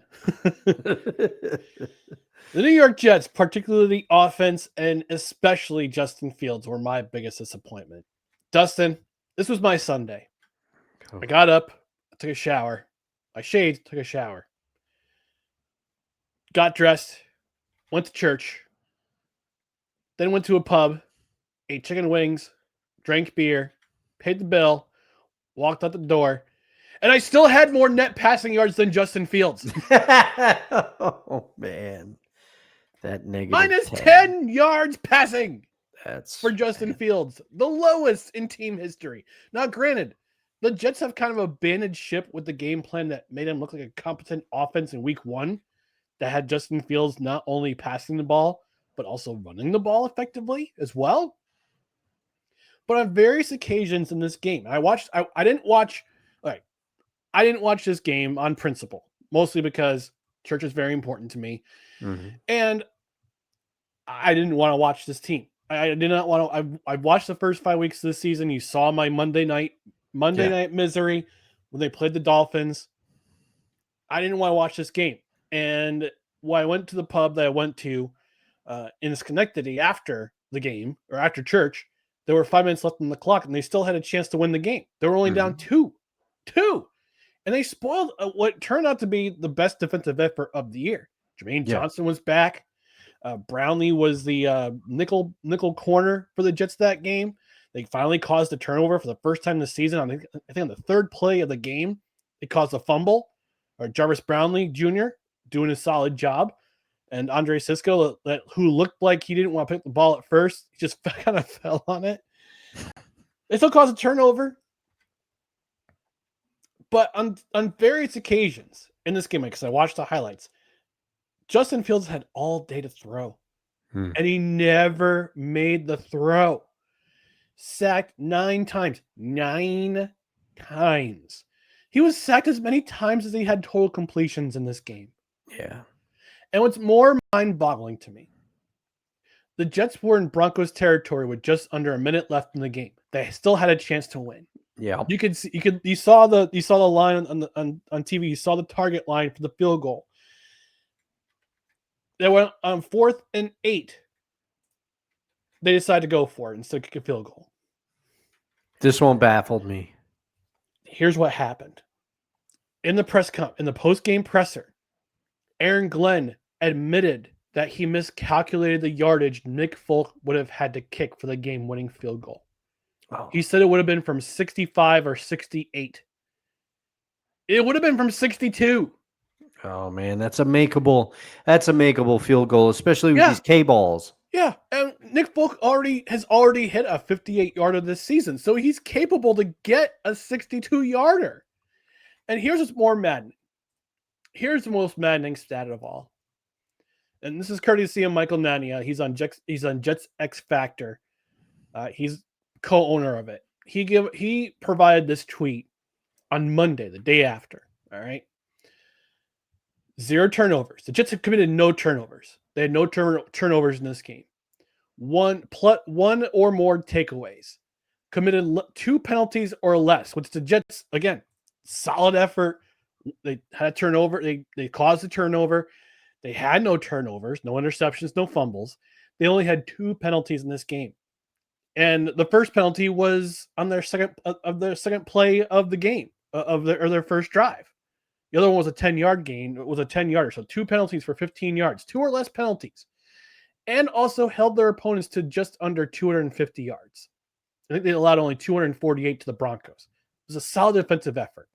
The New York Jets, particularly the offense and especially Justin Fields, were my biggest disappointment. Dustin, this was my Sunday. I got up, I took a shower. I shaved, took a shower. Got dressed, went to church, then went to a pub, ate chicken wings, drank beer, paid the bill, walked out the door, and I still had more net passing yards than Justin Fields. Oh, man. That negative minus 10 yards passing. That's for Justin Fields, the lowest in team history. Now, granted, the Jets have kind of abandoned ship with the game plan that made them look like a competent offense in week 1 that had Justin Fields not only passing the ball, but also running the ball effectively as well. But on various occasions in this game, I didn't watch this game on principle, mostly because church is very important to me. Mm-hmm. And I didn't want to watch this team. I did not want to. I watched the first 5 weeks of the season. You saw my Monday night misery when they played the Dolphins. I didn't want to watch this game. And when I went to the pub that I went to in Schenectady after the game or after church, there were 5 minutes left on the clock, and they still had a chance to win the game. They were only down two, and they spoiled what turned out to be the best defensive effort of the year. Jermaine Johnson was back. Brownlee was the nickel corner for the Jets that game. They finally caused a turnover for the first time this season. I think on the third play of the game, they caused a fumble. Or Jarvis Brownlee Jr. doing a solid job. And Andre Sisco, who looked like he didn't want to pick the ball at first, he just kind of fell on it. They still caused a turnover. But on various occasions in this game, because I watched the highlights, Justin Fields had all day to throw, and he never made the throw. Sacked 9 times. 9 times. He was sacked as many times as he had total completions in this game. Yeah. And what's more mind-boggling to me, the Jets were in Broncos territory with just under a minute left in the game. They still had a chance to win. Yeah. You saw the line on TV. You saw the target line for the field goal. They went on 4th and 8. They decided to go for it instead of kick a field goal. This one baffled me. Here's what happened. In the post-game presser, Aaron Glenn admitted that he miscalculated the yardage Nick Folk would have had to kick for the game-winning field goal. Oh. He said it would have been from 65 or 68. It would have been from 62. Oh man, that's a makeable field goal, especially with these K-balls. Yeah, and Nick Folk has already hit a 58-yarder this season, so he's capable to get a 62-yarder. And here's what's more maddening. Here's the most maddening stat of all. And this is courtesy of Michael Nania. He's on Jets X Factor. He's co-owner of it. He provided this tweet on Monday, the day after. All right. 0 turnovers. The Jets have committed no turnovers. They had no turnovers in this game. One or more takeaways. Committed 2 penalties or less, which the Jets, again, solid effort. They had a turnover. They caused a turnover. They had no turnovers, no interceptions, no fumbles. They only had 2 penalties in this game. And the first penalty was on their second play of the game, of their first drive. The other one was a 10-yard gain. It was a 10-yarder. So 2 penalties for 15 yards, 2 or less penalties. And also held their opponents to just under 250 yards. I think they allowed only 248 to the Broncos. It was a solid defensive effort.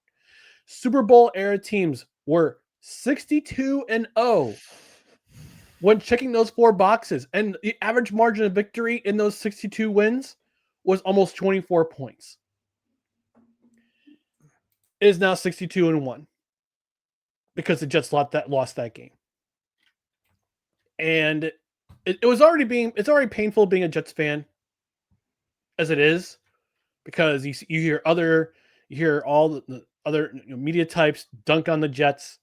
Super Bowl era teams were 62-0 when checking those 4 boxes. And the average margin of victory in those 62 wins was almost 24 points. It is now 62-1 because the Jets lost that game. And it's already painful being a Jets fan as it is, because you hear all other media types dunk on the Jets,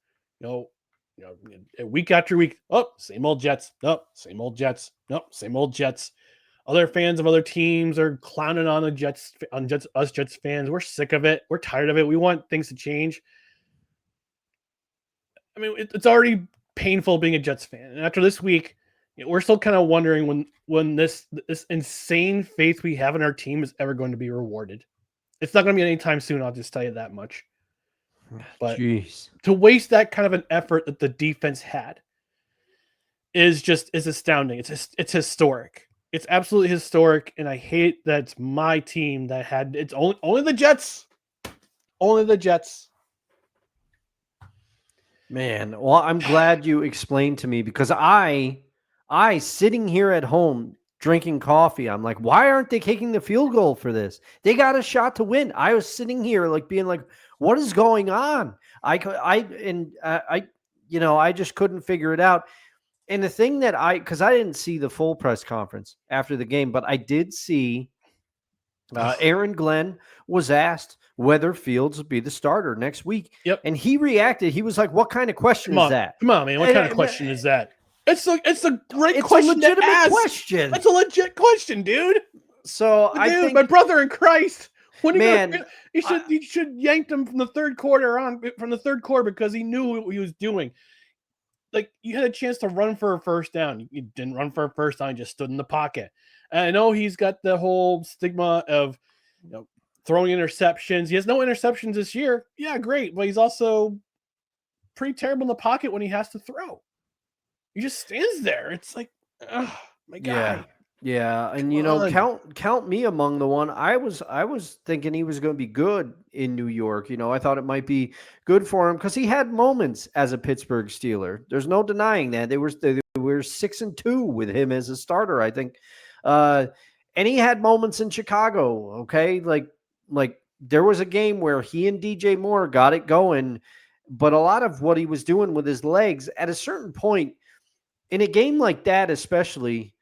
week after week. Oh, same old Jets. Nope, same old Jets. Nope, same old Jets. Other fans of other teams are clowning on the Jets, us Jets fans. We're sick of it. We're tired of it. We want things to change. I mean, it's already painful being a Jets fan, and after this week, we're still kind of wondering when this insane faith we have in our team is ever going to be rewarded. It's not going to be anytime soon. I'll just tell you that much. But to waste that kind of an effort that the defense had is astounding. It's historic. It's absolutely historic, and I hate that it's my team that had it's only the Jets. Only the Jets. Man, well, I'm glad you explained to me, because I sitting here at home drinking coffee, I'm like, why aren't they kicking the field goal for this? They got a shot to win. I was sitting here being like, what is going on? I just couldn't figure it out. And the thing that because I didn't see the full press conference after the game, but I did see Aaron Glenn was asked whether Fields would be the starter next week. Yep. And he reacted. He was like, what kind of question is that? Come on, man. What kind of question is that? It's a great question. It's a legitimate question. That's a legit question, dude. So I think my brother in Christ. He should yanked him from the third quarter because he knew what he was doing. Like, you had a chance to run for a first down. You didn't run for a first down. You just stood in the pocket. And I know he's got the whole stigma of throwing interceptions. He has no interceptions this year. Yeah, great. But he's also pretty terrible in the pocket when he has to throw. He just stands there. It's like, oh, my God. Yeah. And, count me among the one. I was thinking he was going to be good in New York. I thought it might be good for him because he had moments as a Pittsburgh Steeler. There's no denying that. They were 6-2 with him as a starter, I think. And he had moments in Chicago. Okay. Like there was a game where he and DJ Moore got it going, but a lot of what he was doing with his legs at a certain point in a game like that, especially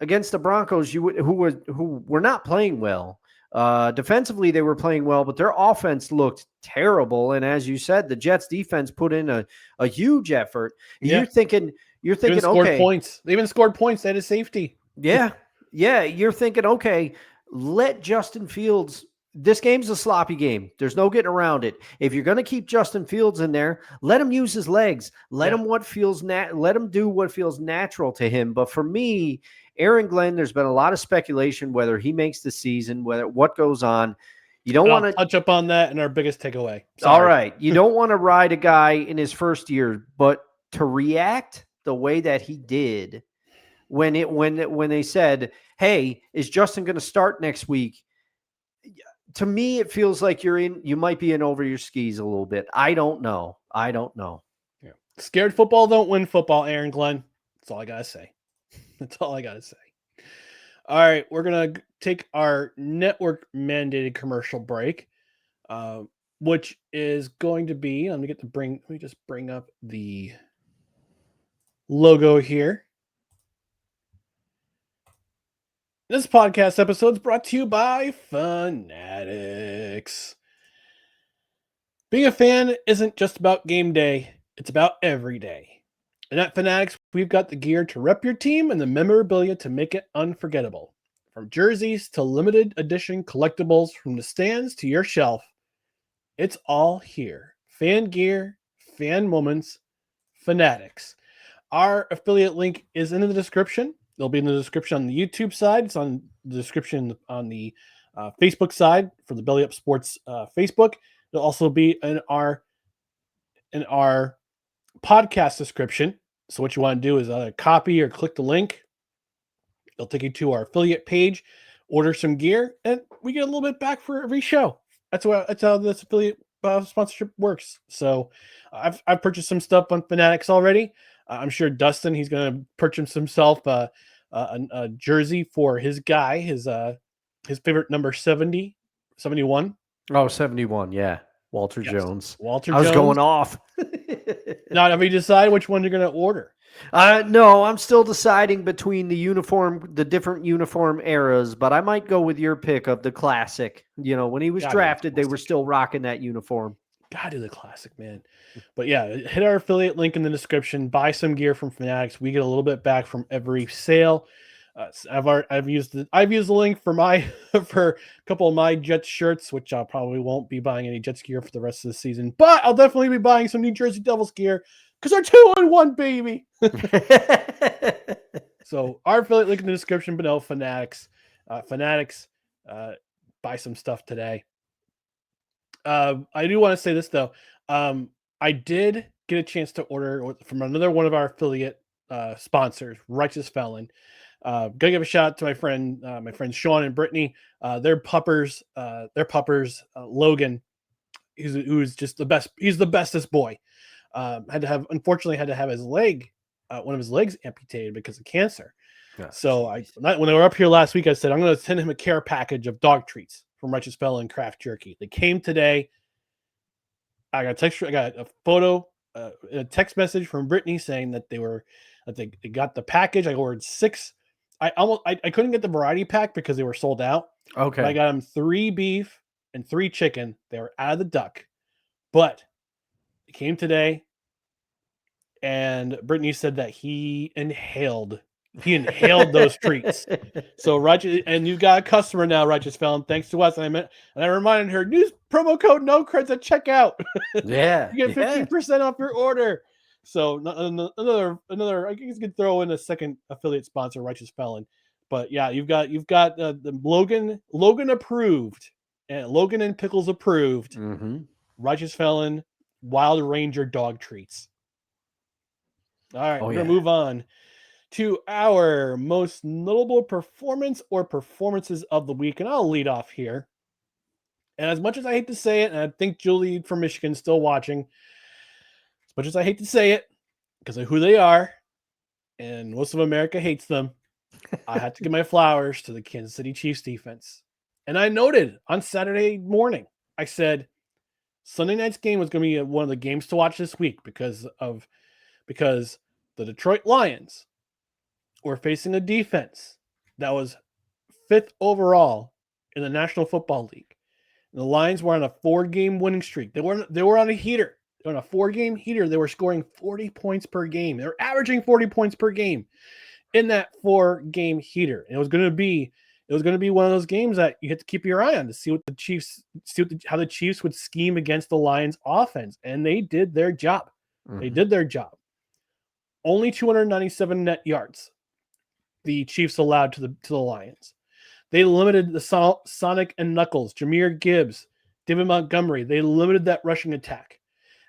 against the Broncos, who were not playing well. Defensively, they were playing well, but their offense looked terrible. And as you said, the Jets defense put in a huge effort. Yeah. You're thinking, okay, points. They even scored points. They had a safety. Yeah. Yeah. You're thinking, okay, let Justin Fields. This game's a sloppy game. There's no getting around it. If you're going to keep Justin Fields in there, let him use his legs. Let him let him do what feels natural to him. But for me, Aaron Glenn, there's been a lot of speculation whether he makes the season, what goes on. You don't want to touch up on that in our biggest takeaway. Sorry. All right. You don't want to ride a guy in his first year, but to react the way that he did when they said, hey, is Justin going to start next week? To me, it feels like you might be in over your skis a little bit. I don't know. Yeah. Scared football don't win football, Aaron Glenn. That's all I got to say. All right. We're going to take our network mandated commercial break, which is going to be, let me just bring up the logo here. This podcast episode is brought to you by Fanatics. Being a fan isn't just about game day, it's about every day. And at Fanatics, we've got the gear to rep your team and the memorabilia to make it unforgettable. From jerseys to limited edition collectibles, from the stands to your shelf, it's all here. Fan gear, fan moments, Fanatics. Our affiliate link is in the description. It'll be in the description on the YouTube side. It's on the description on the Facebook side for the Belly Up Sports Facebook. It'll also be in our podcast description. So what you want to do is either copy or click the link. It'll take you to our affiliate page, order some gear, and we get a little bit back for every show. That's how this affiliate sponsorship works. So I've purchased some stuff on Fanatics already. I'm sure Dustin, he's going to purchase himself a jersey for his guy, his favorite number 70, 71. Oh, 71. Yeah. Walter Jones. I was going off. Now, have you decided which one you're going to order? No, I'm still deciding between the different uniform eras, but I might go with your pick of the classic. When he was drafted, they were still rocking that uniform. Gotta do the classic, man. But yeah, hit our affiliate link in the description. Buy some gear from Fanatics. We get a little bit back from every sale. I've used the link for my for a couple of my Jets shirts, which I probably won't be buying any Jets gear for the rest of the season. But I'll definitely be buying some New Jersey Devils gear because they're 2-1, baby. So our affiliate link in the description. But no, Fanatics, buy some stuff today. I do want to say this though. I did get a chance to order from another one of our affiliate sponsors, Righteous Felon. Gotta give a shout out to my friends Sean and Brittany. Their puppers, Logan, who's just the best. He's the bestest boy. Unfortunately had to have his leg, one of his legs amputated because of cancer. So when they were up here last week, I said I'm going to send him a care package of dog treats from Righteous Felon and Craft Jerky. They came today. I got a photo, a text message from Brittany saying that they got the package. I ordered 6. I couldn't get the variety pack because they were sold out. Okay. But I got them 3 beef and 3 chicken. They were out of the duck, but it came today. And Brittany said that he inhaled those treats. So Righteous, and you've got a customer now, Righteous Felon, thanks to us. And I reminded her, use promo code NOCREDS at checkout. Yeah. You get 15% off your order. So another I guess you could throw in a second affiliate sponsor, Righteous Felon. But yeah, you've got the Logan approved, and Logan and Pickles approved. Mm-hmm. Righteous Felon Wild Ranger dog treats. All right, we're going to move on to our most notable performance or performances of the week. And I'll lead off here. And as much as I hate to say it, and I think Julie from Michigan is still watching, as much as I hate to say it, because of who they are, and most of America hates them, I had to give my flowers to the Kansas City Chiefs defense. And I noted on Saturday morning, I said, Sunday night's game was going to be one of the games to watch this week because the Detroit Lions were facing a defense that was 5th overall in the National Football League. And the Lions were on a 4-game winning streak. They were on a heater. They were on a 4-game heater. They were scoring 40 points per game. They were averaging 40 points per game in that 4-game heater. And it was going to be one of those games that you had to keep your eye on to see what how the Chiefs would scheme against the Lions offense. And they did their job. Mm-hmm. They did their job. Only 297 net yards the Chiefs allowed to the Lions. They limited the Sonic and Knuckles, Jahmyr Gibbs, David Montgomery. They limited that rushing attack.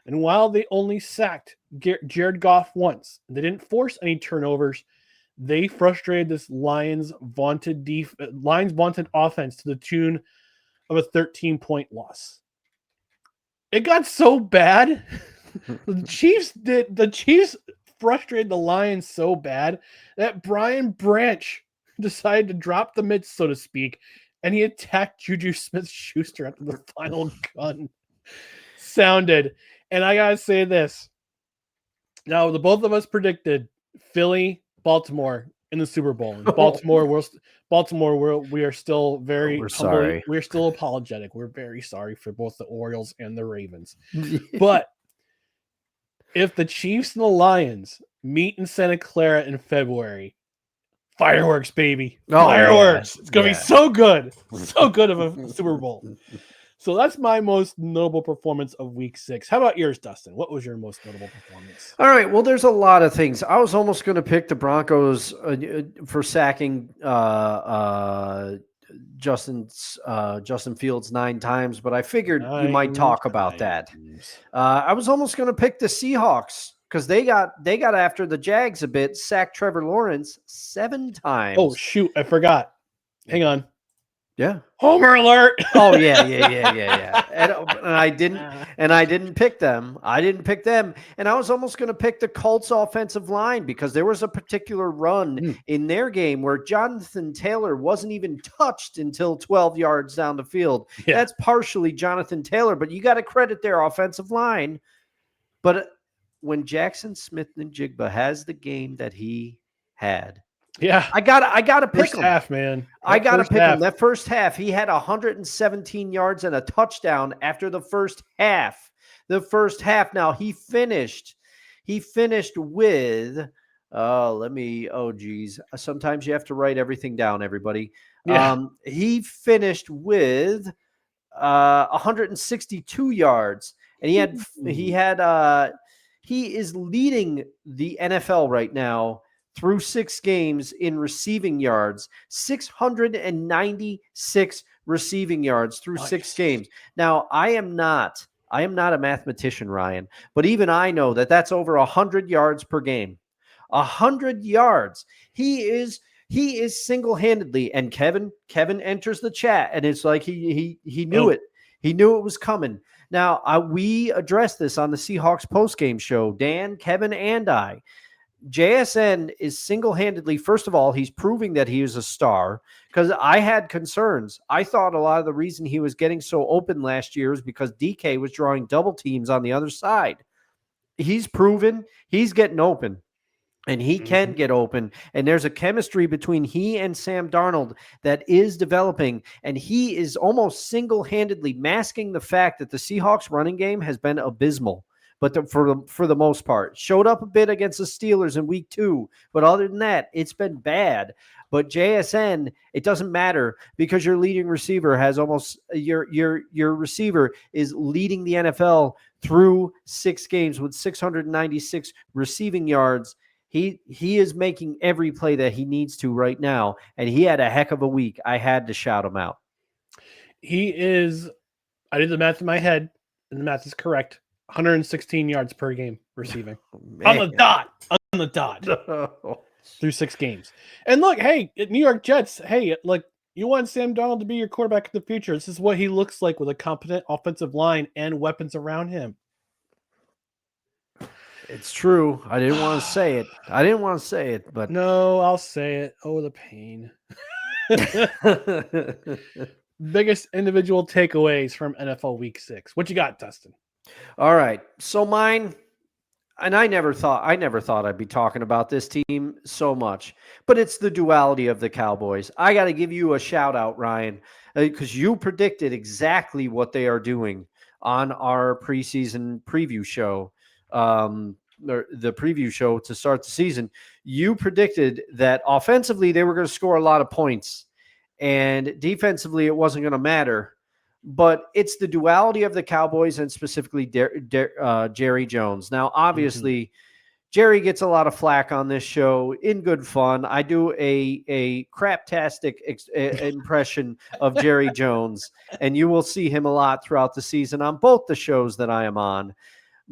And while they only sacked Jared Goff once, and they didn't force any turnovers, they frustrated this Lions vaunted offense to the tune of a 13-point loss. It got so bad. The Chiefs frustrated the Lions so bad that Brian Branch decided to drop the mitts, so to speak, and he attacked Juju Smith-Schuster after the final gun sounded. And I gotta say this. Now, the both of us predicted Philly, Baltimore in the Super Bowl. In Baltimore, we are still very we're sorry. We're still apologetic. We're very sorry for both the Orioles and the Ravens. But if the Chiefs and the Lions meet in Santa Clara in February, fireworks, baby. Fireworks. Yeah. It's going to be so good. So good of a Super Bowl. So that's my most notable performance of week 6. How about yours, Dustin? What was your most notable performance? All right. Well, there's a lot of things. I was almost going to pick the Broncos for sacking Justin Fields 9 times, but I figured you might talk about that. I was almost going to pick the Seahawks because they got after the Jags a bit, sacked Trevor Lawrence 7 times. Oh, shoot. I forgot. Hang on. Yeah. Homer alert. Oh yeah. And I didn't pick them. And I was almost going to pick the Colts offensive line because there was a particular run in their game where Jonathan Taylor wasn't even touched until 12 yards down the field. Yeah. That's partially Jonathan Taylor, but you got to credit their offensive line. But when Jackson Smith-Njigba has the game that he had, yeah, I gotta pick him. Half, man. I gotta pick him. That first half, he had 117 yards and a touchdown after the first half. the first half. Now he finished with sometimes you have to write everything down, everybody. Yeah. He finished with 162 yards, and he is leading the NFL right now through 6 games in receiving yards, 696 receiving yards through 6 games. Now, I am not a mathematician, Ryan, but even I know that that's over 100 yards per game. 100 yards. He is single-handedly, and Kevin enters the chat, and it's like he knew it. He knew it was coming. Now, we addressed this on the Seahawks postgame show, Dan, Kevin, and I. JSN is single-handedly, first of all, he's proving that he is a star, because I had concerns. I thought a lot of the reason he was getting so open last year is because DK was drawing double teams on the other side. He's proven he's getting open. And he can get open, and there's a chemistry between he and Sam Darnold that is developing, and he is almost single-handedly masking the fact that the Seahawks running game has been abysmal. But for the most part, showed up a bit against the Steelers in week 2, but other than that, it's been bad. But JSN, it doesn't matter, because your leading receiver has almost your receiver is leading the NFL through 6 games with 696 receiving yards. He is making every play that he needs to right now, and he had a heck of a week. I had to shout him out. He is, I did the math in my head, and the math is correct, 116 yards per game receiving. On the dot. Through 6 games. And look, hey, New York Jets, hey, like, you want Sam Darnold to be your quarterback in the future. This is what he looks like with a competent offensive line and weapons around him. It's true. I didn't want to say it. But no, I'll say it. Oh, the pain. Biggest individual takeaways from NFL Week 6. What you got, Dustin? All right. So mine, and I never thought I'd be talking about this team so much, but it's the duality of the Cowboys. I got to give you a shout out, Ryan, because you predicted exactly what they are doing on our preseason preview show. The preview show to start the season, you predicted that offensively they were going to score a lot of points, and defensively it wasn't going to matter. But it's the duality of the Cowboys, and specifically Jerry Jones. Now, obviously, Jerry gets a lot of flack on this show in good fun. I do a craptastic impression of Jerry Jones, and you will see him a lot throughout the season on both the shows that I am on.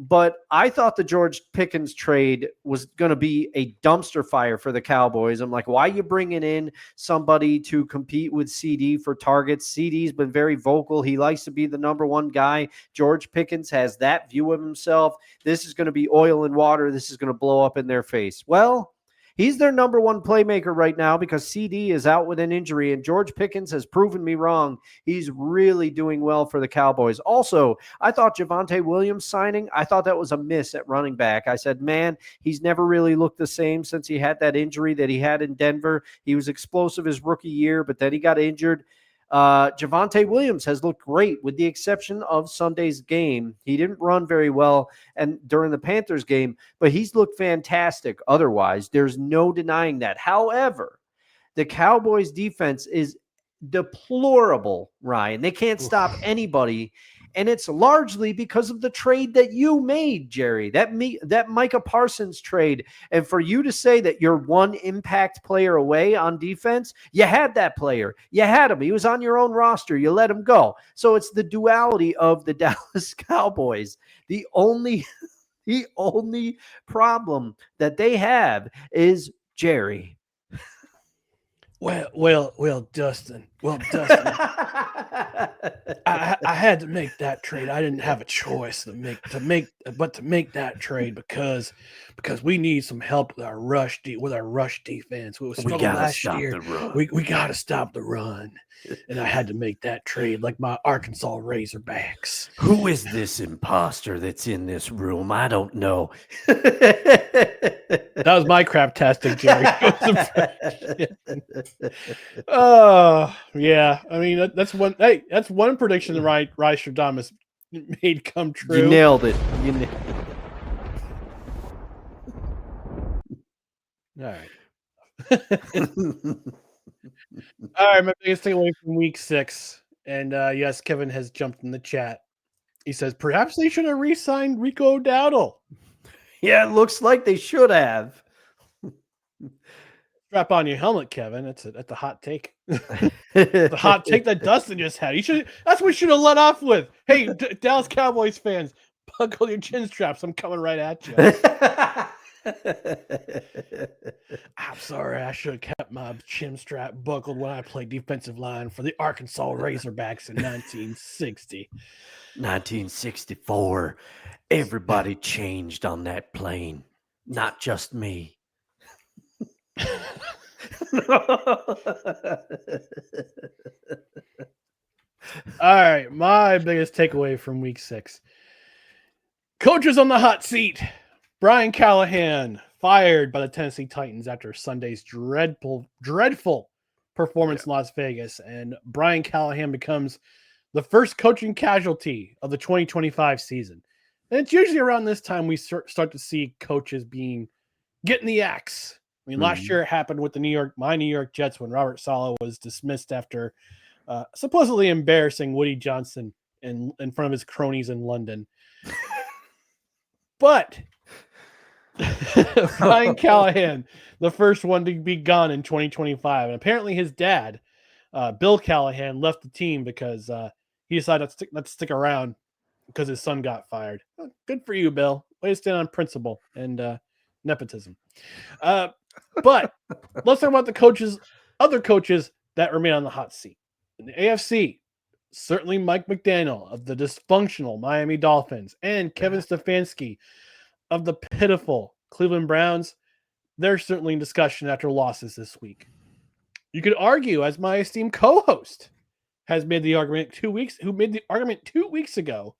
But I thought the George Pickens trade was going to be a dumpster fire for the Cowboys. I'm like, why are you bringing in somebody to compete with CD for targets? CD's been very vocal. He likes to be the number one guy. George Pickens has that view of himself. This is going to be oil and water. This is going to blow up in their face. Well, he's their number one playmaker right now because CD is out with an injury, and George Pickens has proven me wrong. He's really doing well for the Cowboys. Also, I thought Javonte Williams signing, I thought that was a miss at running back. I said, man, he's never really looked the same since he had that injury that he had in Denver. He was explosive his rookie year, but then he got injured. Javonte Williams has looked great with the exception of Sunday's game. He didn't run very well and during the Panthers game, but he's looked fantastic. Otherwise, there's no denying that. However, the Cowboys defense is deplorable, Ryan. They can't stop anybody. And it's largely because of the trade that you made, Jerry, that Micah Parsons trade. And for you to say that you're one impact player away on defense, you had that player. You had him. He was on your own roster. You let him go. So it's the duality of the Dallas Cowboys. The only problem that they have is Jerry. Well, Dustin. I had to make that trade. I didn't have a choice to make that trade because we need some help with our rush defense. We gotta stop the run. We gotta stop the run. And I had to make that trade like my Arkansas Razorbacks. Who is this imposter that's in this room? I don't know. That was my craptastic, Jerry. Oh, yeah. I mean, that's one. Hey, that's one prediction that Ryan Stradamus made come true. You nailed it. All right. All right, my biggest takeaway from week 6. And yes, Kevin has jumped in the chat. He says, perhaps they should have re-signed Rico Dowdle. Yeah, it looks like they should have. Strap on your helmet, Kevin. That's a hot take. The hot take that Dustin just had. That's what we should have let off with. Hey, Dallas Cowboys fans, buckle your chin straps. I'm coming right at you. I'm sorry. I should have kept my chin strap buckled when I played defensive line for the Arkansas Razorbacks in 1960. 1964. Everybody changed on that plane. Not just me. All right, my biggest takeaway from week 6. Coaches on the hot seat. Brian Callahan fired by the Tennessee Titans after Sunday's dreadful performance in Las Vegas, and Brian Callahan becomes the first coaching casualty of the 2025 season. And it's usually around this time we start to see coaches getting the axe. I mean, last year it happened with my New York Jets when Robert Saleh was dismissed after supposedly embarrassing Woody Johnson in front of his cronies in London. But Brian Callahan, the first one to be gone in 2025. And apparently his dad, Bill Callahan, left the team because he decided not to stick around because his son got fired. Well, good for you, Bill. Way to stand on principle and nepotism. But let's talk about other coaches that remain on the hot seat. In the AFC, certainly Mike McDaniel of the dysfunctional Miami Dolphins and Kevin Stefanski of the pitiful Cleveland Browns. They're certainly in discussion after losses this week. You could argue, as my esteemed co-host has made the argument 2 weeks ago,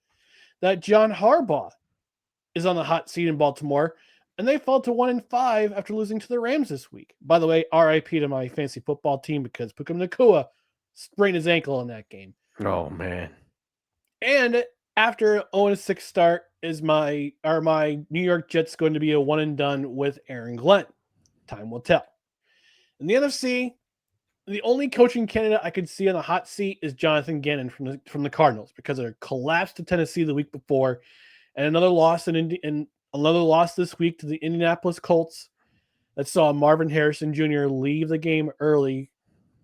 that John Harbaugh is on the hot seat in Baltimore, and they fall to 1-5 after losing to the Rams this week. By the way, RIP to my fantasy football team because Puka Nacua sprained his ankle in that game. Oh, man. And after 0-6 start, are my New York Jets going to be a one and done with Aaron Glenn? Time will tell. In the NFC, the only coaching candidate I could see on the hot seat is Jonathan Gannon from the Cardinals because of their collapse to Tennessee the week before, and another loss another loss this week to the Indianapolis Colts that saw Marvin Harrison Jr. leave the game early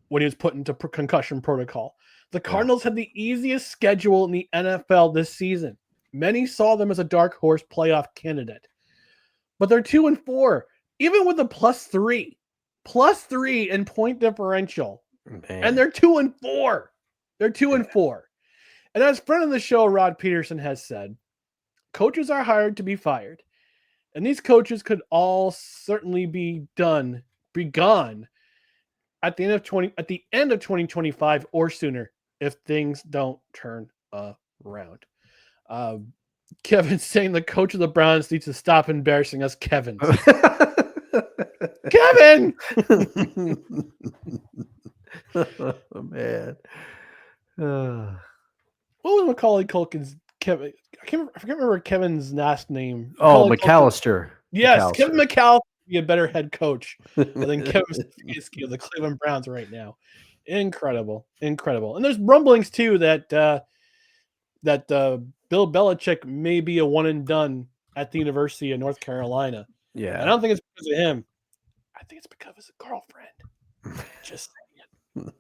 when he was put into concussion protocol. The Cardinals had the easiest schedule in the NFL this season. Many saw them as a dark horse playoff candidate. But they're 2-4, even with a +3 in point differential. Man. And they're 2-4. They're 2-4. And as friend of the show, Rod Peterson, has said, coaches are hired to be fired. And these coaches could all certainly be gone at the end of 2025 or sooner if things don't turn around. Kevin's saying the coach of the Browns needs to stop embarrassing us Kevins. Kevin! Oh, man. What was Macaulay Culkin's Kevin? I can't remember Kevin's last name. Oh, McAllister. Yes, McAllister. Kevin McAllister would be a better head coach than Kevin Stefanski of the Cleveland Browns right now. Incredible. And there's rumblings too that Bill Belichick may be a one and done at the University of North Carolina. Yeah, and I don't think it's because of him. I think it's because of his girlfriend. Just saying.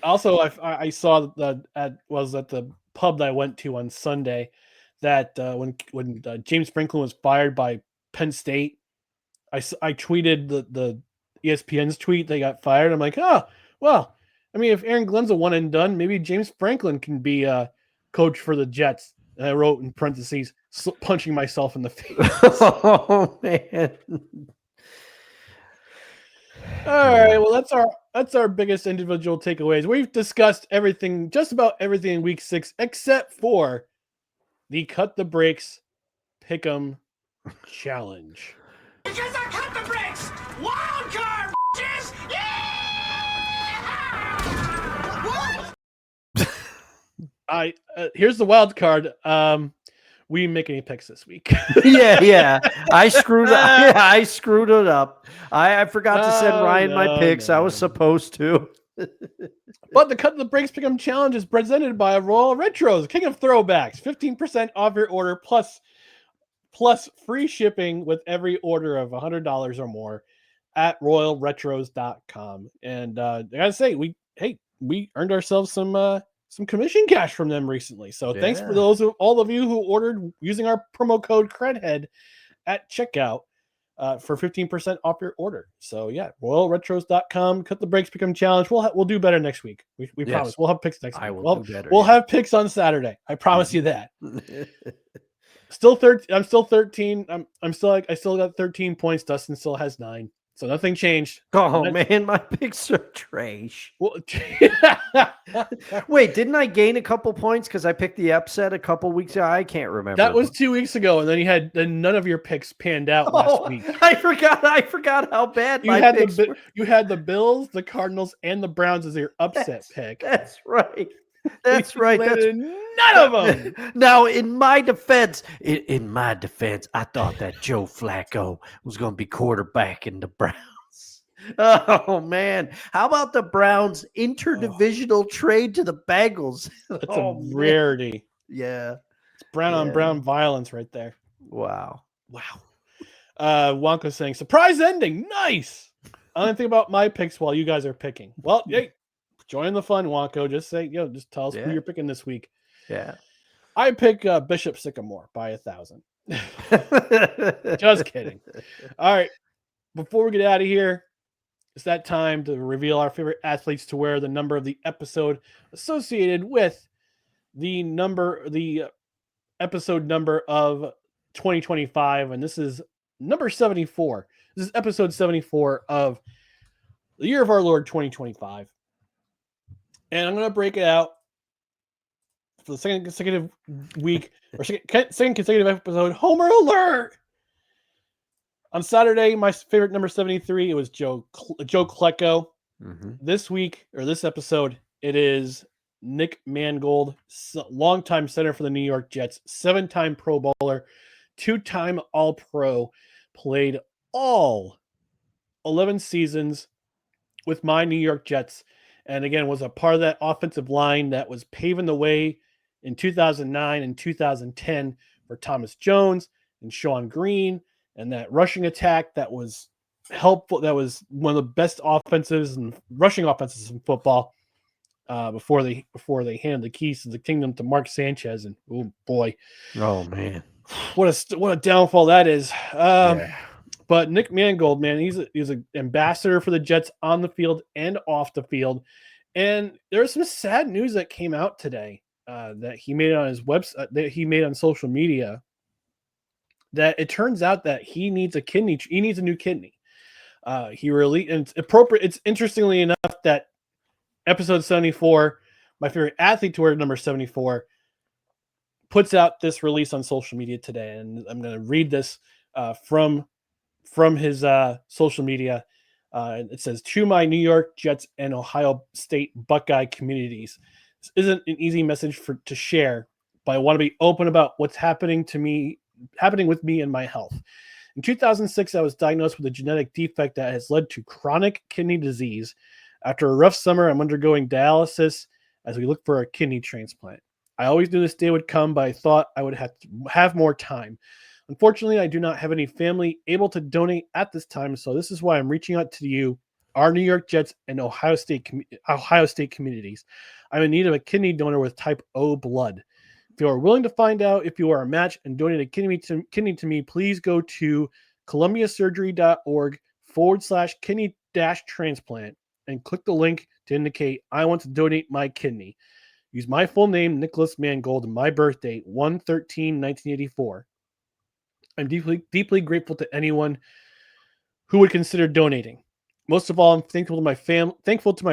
Also, I saw that was at the pub that I went to on Sunday that when James Franklin was fired by Penn State, I tweeted the ESPN's tweet they got fired. I'm like, oh, well, I mean, if Aaron Glenn's a one and done, maybe James Franklin can be a coach for the Jets. And I wrote in parentheses, punching myself in the face. Oh, man. All right, well, that's our biggest individual takeaways. We've discussed everything, just about everything in week 6, except for the cut the brakes, pick 'em challenge. Because I cut the brakes! Wild card, bitches! Yeah! What? Here's the wild card. We didn't make any picks this week. yeah. I screwed up. Yeah, I screwed it up. I forgot to send Ryan my picks. I was supposed to. But the Cut the Breaks Pick'em Challenge is presented by Royal Retros, King of Throwbacks. 15% off your order plus free shipping with every order of $100 or more at royalretros.com. And I gotta say, we earned ourselves some commission cash from them recently. So thanks for all of you who ordered using our promo code CREDHEAD at checkout for 15% off your order. So yeah, royalretros.com, Cut the Breaks Pick'em Challenge. We'll do better next week. We promise. We'll have picks next week. Do better. We'll have picks on Saturday. I promise you that. Still 13. I'm still 13. I still got 13 points. Dustin still has 9. So nothing changed. Oh man, my picks are trash. Well, wait, didn't I gain a couple points because I picked the upset a couple weeks ago? I can't remember. That was 2 weeks ago, and then none of your picks panned out last week. I forgot how bad you had the Bills, the Cardinals, and the Browns as your upset pick. That's right. That's right. None of them. Now, in my defense, I thought that Joe Flacco was going to be quarterback in the Browns. Oh man, how about the Browns interdivisional trade to the Bengals? That's a rarity. Yeah, it's brown on brown violence right there. Wow. Wonka's saying surprise ending. Nice. I don't think about my picks while you guys are picking. Well, hey. Join the fun, Wonko. Just say, just tell us who you're picking this week. Yeah. I pick Bishop Sycamore by 1,000. Just kidding. All right. Before we get out of here, it's that time to reveal our favorite athletes to wear the number of the episode associated with the episode number of 2025. And this is number 74. This is episode 74 of the year of our Lord 2025. And I'm going to break it out for the second consecutive week, or second consecutive episode. Homer alert! On Saturday, my favorite number 73, it was Joe Klecko. Mm-hmm. This week, or this episode, it is Nick Mangold, longtime center for the New York Jets, 7-time Pro Bowler, 2-time All-Pro, played all 11 seasons with my New York Jets. And again, was a part of that offensive line that was paving the way in 2009 and 2010 for Thomas Jones and Sean Green, and that rushing attack that was helpful. That was one of the best offenses and rushing offenses in football before they handed the keys to the kingdom to Mark Sanchez. And oh boy, oh man, what a downfall that is. But Nick Mangold, man, he's an ambassador for the Jets on the field and off the field. And there was some sad news that came out today that he made on his website, that he made on social media, that it turns out that he needs a kidney. He needs a new kidney. And it's appropriate. It's interestingly enough that episode 74, my favorite athlete to wear number 74, puts out this release on social media today. And I'm going to read this from his social media. It says, to my New York Jets and Ohio State Buckeye communities, this isn't an easy message to share, but I want to be open about what's happening with me and my health. In 2006, I was diagnosed with a genetic defect that has led to chronic kidney disease. After a rough summer, I'm undergoing dialysis as we look for a kidney transplant. I always knew this day would come, but I thought I would have more time. Unfortunately, I do not have any family able to donate at this time, so this is why I'm reaching out to you, our New York Jets and Ohio State communities. I'm in need of a kidney donor with type O blood. If you are willing to find out if you are a match and donate a kidney to me, please go to columbiasurgery.org/kidney-transplant and click the link to indicate I want to donate my kidney. Use my full name, Nicholas Mangold, and my birth date, 1/13/1984. I'm deeply grateful to anyone who would consider donating. Most of all, I'm thankful to my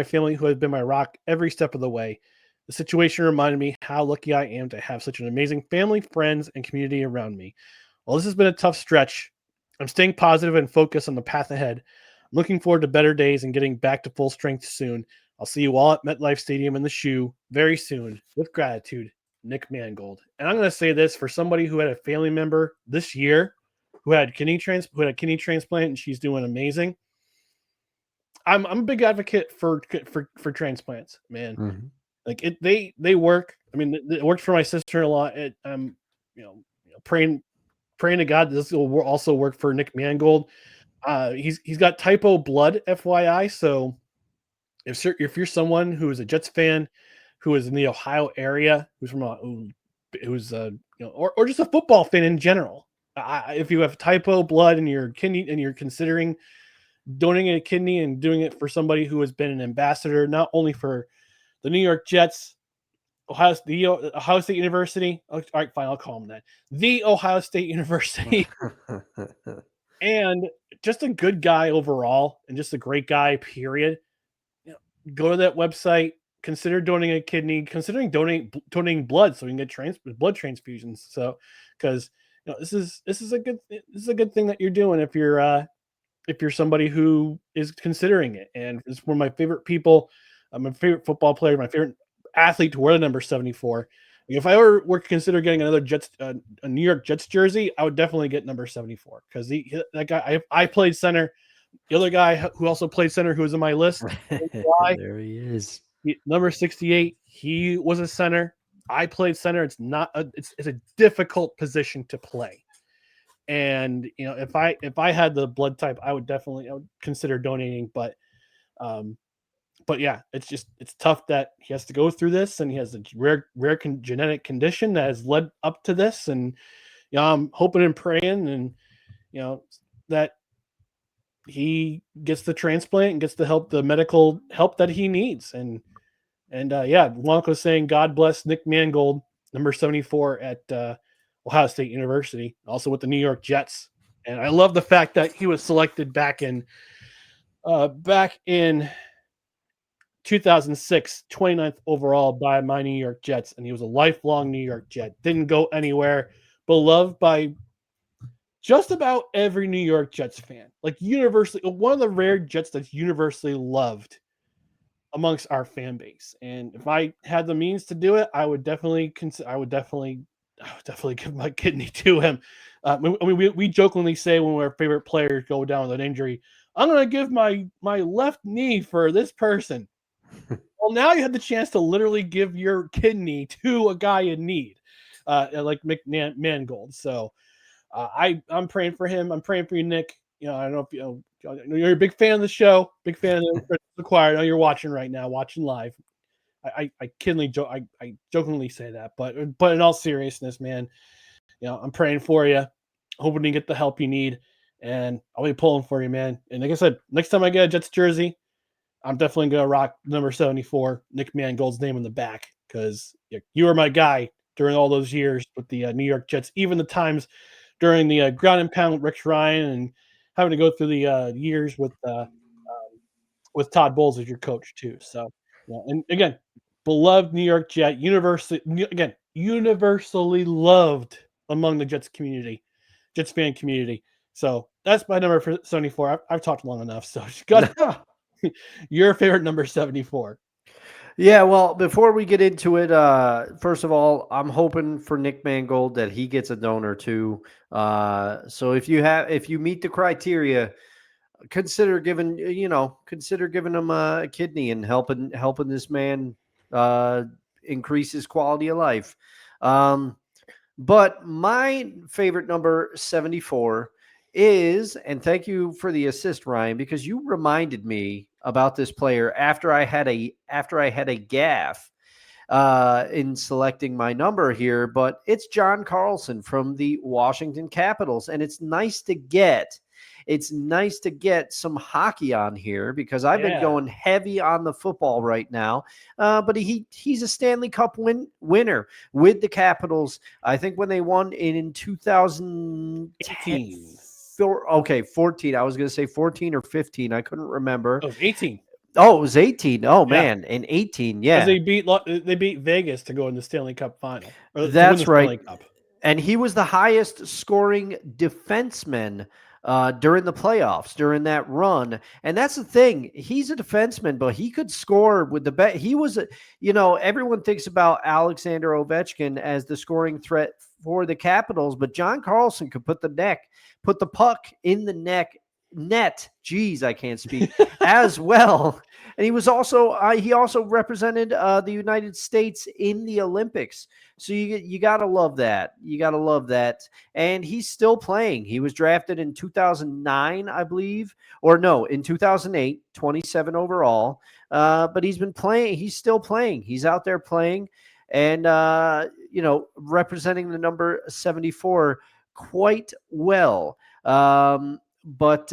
family who has been my rock every step of the way. The situation reminded me how lucky I am to have such an amazing family, friends, and community around me. While this has been a tough stretch, I'm staying positive and focused on the path ahead. I'm looking forward to better days and getting back to full strength soon. I'll see you all at MetLife Stadium in the shoe very soon. With gratitude, Nick Mangold. And I'm going to say this for somebody who had a family member this year who had a kidney transplant, and she's doing amazing. I'm a big advocate for transplants, man. Mm-hmm. Like they work. I mean, it worked for my sister-in-law. Praying to God this will also work for Nick Mangold. He's got type O blood, FYI. So if you're someone who is a Jets fan, who is in the Ohio area, who's from or just a football fan in general, if you have type O blood in your kidney and you're considering donating a kidney and doing it for somebody who has been an ambassador not only for the New York Jets, Ohio State University. All right, fine, I'll call them that. The Ohio State University. And just a good guy overall, and just a great guy, period. Go to that website. Consider donating a kidney. Considering donating blood so we can get blood transfusions. So, because this is a good thing that you're doing if you're somebody who is considering it. And it's one of my favorite people. My favorite football player, my favorite athlete to wear the number 74. If I were to consider getting another a New York Jets jersey, I would definitely get number 74 because that guy. I played center. The other guy who also played center, who was in my list, there he is, number 68. He was a center. I played center. It's not. It's a difficult position to play. And if I had the blood type, I would consider donating. But yeah, it's tough that he has to go through this, and he has a rare genetic condition that has led up to this. And I'm hoping and praying, and that he gets the transplant and gets the medical help that he needs. And Blanco's saying, God bless Nick Mangold, number 74 at Ohio State University, also with the New York Jets. And I love the fact that he was selected back in 2006, 29th overall by my New York Jets, and he was a lifelong New York Jet. Didn't go anywhere, beloved by just about every New York Jets fan. Like universally, one of the rare Jets that's universally loved amongst our fan base. And if I had the means to do it, I would definitely give my kidney to him. We jokingly say when our favorite players go down with an injury, I'm going to give my left knee for this person. Well, now you have the chance to literally give your kidney to a guy in need, like Nick Mangold. So I'm praying for him. I'm praying for you, Nick. I don't know if you're a big fan of the show, big fan of the choir. I know you're watching right now, watching live. I jokingly say that, but in all seriousness, man, I'm praying for you, hoping you get the help you need, and I'll be pulling for you, man. And like I said, next time I get a Jets jersey, I'm definitely gonna rock number 74, Nick Mangold's name in the back, because you were my guy during all those years with the New York Jets, even the times during the ground and pound with Rex Ryan and having to go through the years with Todd Bowles as your coach too. So, and again, beloved New York Jet, universally loved among the Jets fan community. So that's my number for 74. I've talked long enough. So got your favorite number 74. Yeah, well, before we get into it, first of all, I'm hoping for Nick Mangold that he gets a donor too. So if you meet the criteria, consider giving him a kidney and helping this man increase his quality of life. But my favorite number 74 is, and thank you for the assist, Ryan, because you reminded me about this player after I had a gaffe in selecting my number here. But it's John Carlson from the Washington Capitals, and it's nice to get some hockey on here because I've been going heavy on the football right now. But he's a Stanley Cup winner with the Capitals. I think when they won in 2018. 14. I was going to say 14 or 15. I couldn't remember. Oh, 18. Oh, it was 18. Oh, man. And 18, yeah. They beat Vegas to go in the Stanley Cup final. That's right. And he was the highest scoring defenseman during the playoffs, during that run. And that's the thing. He's a defenseman, but he could score with the bet. He was, everyone thinks about Alexander Ovechkin as the scoring threat for the Capitals, but John Carlson could put the puck in the net. Geez, I can't speak as well. And he also represented the United States in the Olympics. So you got to love that. You got to love that. And he's still playing. He was drafted in 2009, I believe, or no, in 2008, 27 overall. But he's been playing. He's still playing. He's out there playing and, representing the number 74 quite well. But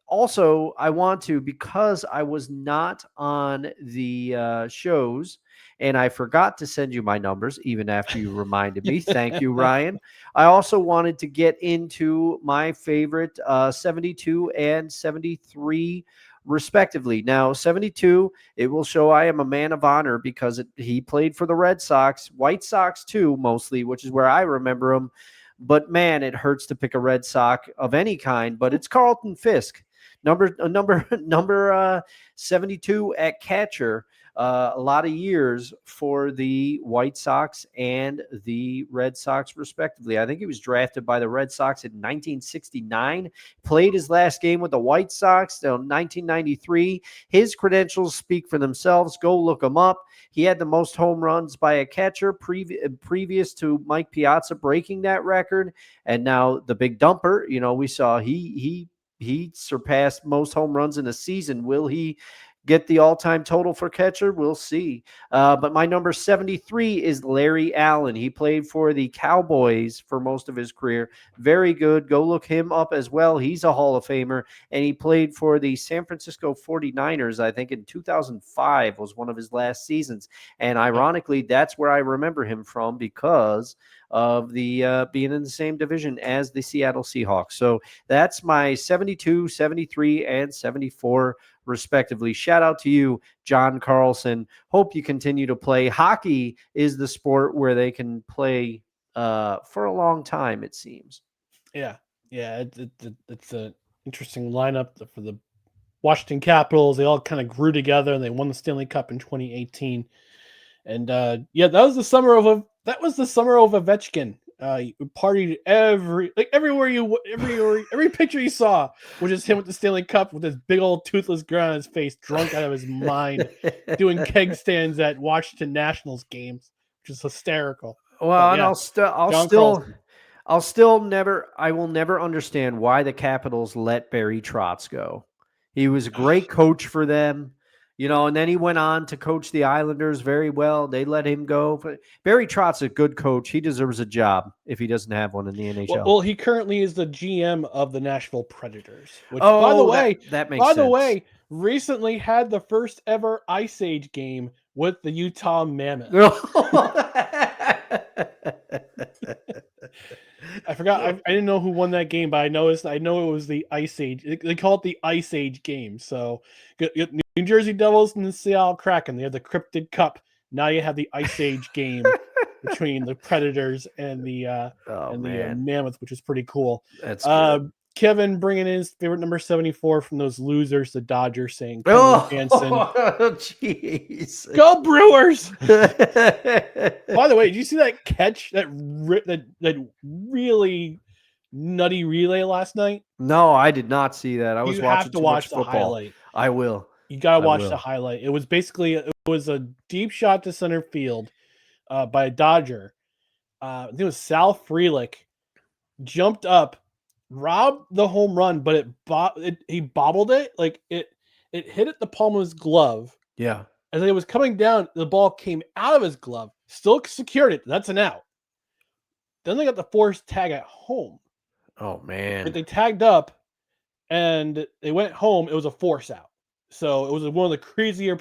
also, I want to, because I was not on the shows and I forgot to send you my numbers even after you reminded me. Thank you, Ryan. I also wanted to get into my favorite 72 and 73 respectively. Now, 72, it will show I am a man of honor because he played for the Red Sox, White Sox too, mostly, which is where I remember him. But man, it hurts to pick a Red Sox of any kind, but it's Carlton Fisk. Number 72 at catcher, a lot of years for the White Sox and the Red Sox, respectively. I think he was drafted by the Red Sox in 1969, played his last game with the White Sox in 1993. His credentials speak for themselves. Go look him up. He had the most home runs by a catcher previous to Mike Piazza breaking that record. And now the big dumper, we saw he surpassed most home runs in a season. Will he get the all-time total for catcher? We'll see. But my number 73 is Larry Allen. He played for the Cowboys for most of his career. Very good. Go look him up as well. He's a Hall of Famer. And he played for the San Francisco 49ers, I think in 2005 was one of his last seasons. And ironically, that's where I remember him from because of the being in the same division as the Seattle Seahawks. So that's my 72, 73, and 74 respectively. Shout out to you, John Carlson. Hope you continue to play. Hockey is the sport where they can play for a long time, it seems. Yeah. It's an interesting lineup for the Washington Capitals. They all kind of grew together and they won the Stanley Cup in 2018. And that was the summer of Ovechkin. Partied every picture you saw was just him with the Stanley Cup with his big old toothless grin on his face, drunk out of his mind, doing keg stands at Washington Nationals games, which is hysterical. Well, and I will never understand why the Capitals let Barry Trotz go. He was a great coach for them. And then he went on to coach the Islanders very well. They let him go. But Barry Trotz is a good coach. He deserves a job if he doesn't have one in the NHL. Well, he currently is the GM of the Nashville Predators, which, by the way, that makes sense. Recently had the first ever Ice Age game with the Utah Mammoth. I forgot. I didn't know who won that game, but I know it was the Ice Age. They call it the Ice Age game. So, New Jersey Devils and the Seattle Kraken. They have the Cryptid Cup. Now you have the Ice Age game between the Predators and the Mammoth, which is pretty cool. That's good. Kevin bringing in his favorite number 74 from those losers, the Dodgers, saying, Hansen. Jeez. Go Brewers! By the way, did you see that catch, that really nutty relay last night? No, I did not see that. I was watching have to watch the highlight. I will. You got to watch the highlight. It was basically a deep shot to center field by a Dodger. I think it was Sal Frelick. Jumped up, robbed the home run, but he bobbled it. Like it hit at the palm of his glove. Yeah. As it was coming down, the ball came out of his glove. Still secured it. That's an out. Then they got the forced tag at home. Oh, man. But they tagged up, and they went home. It was a force out. So it was one of the crazier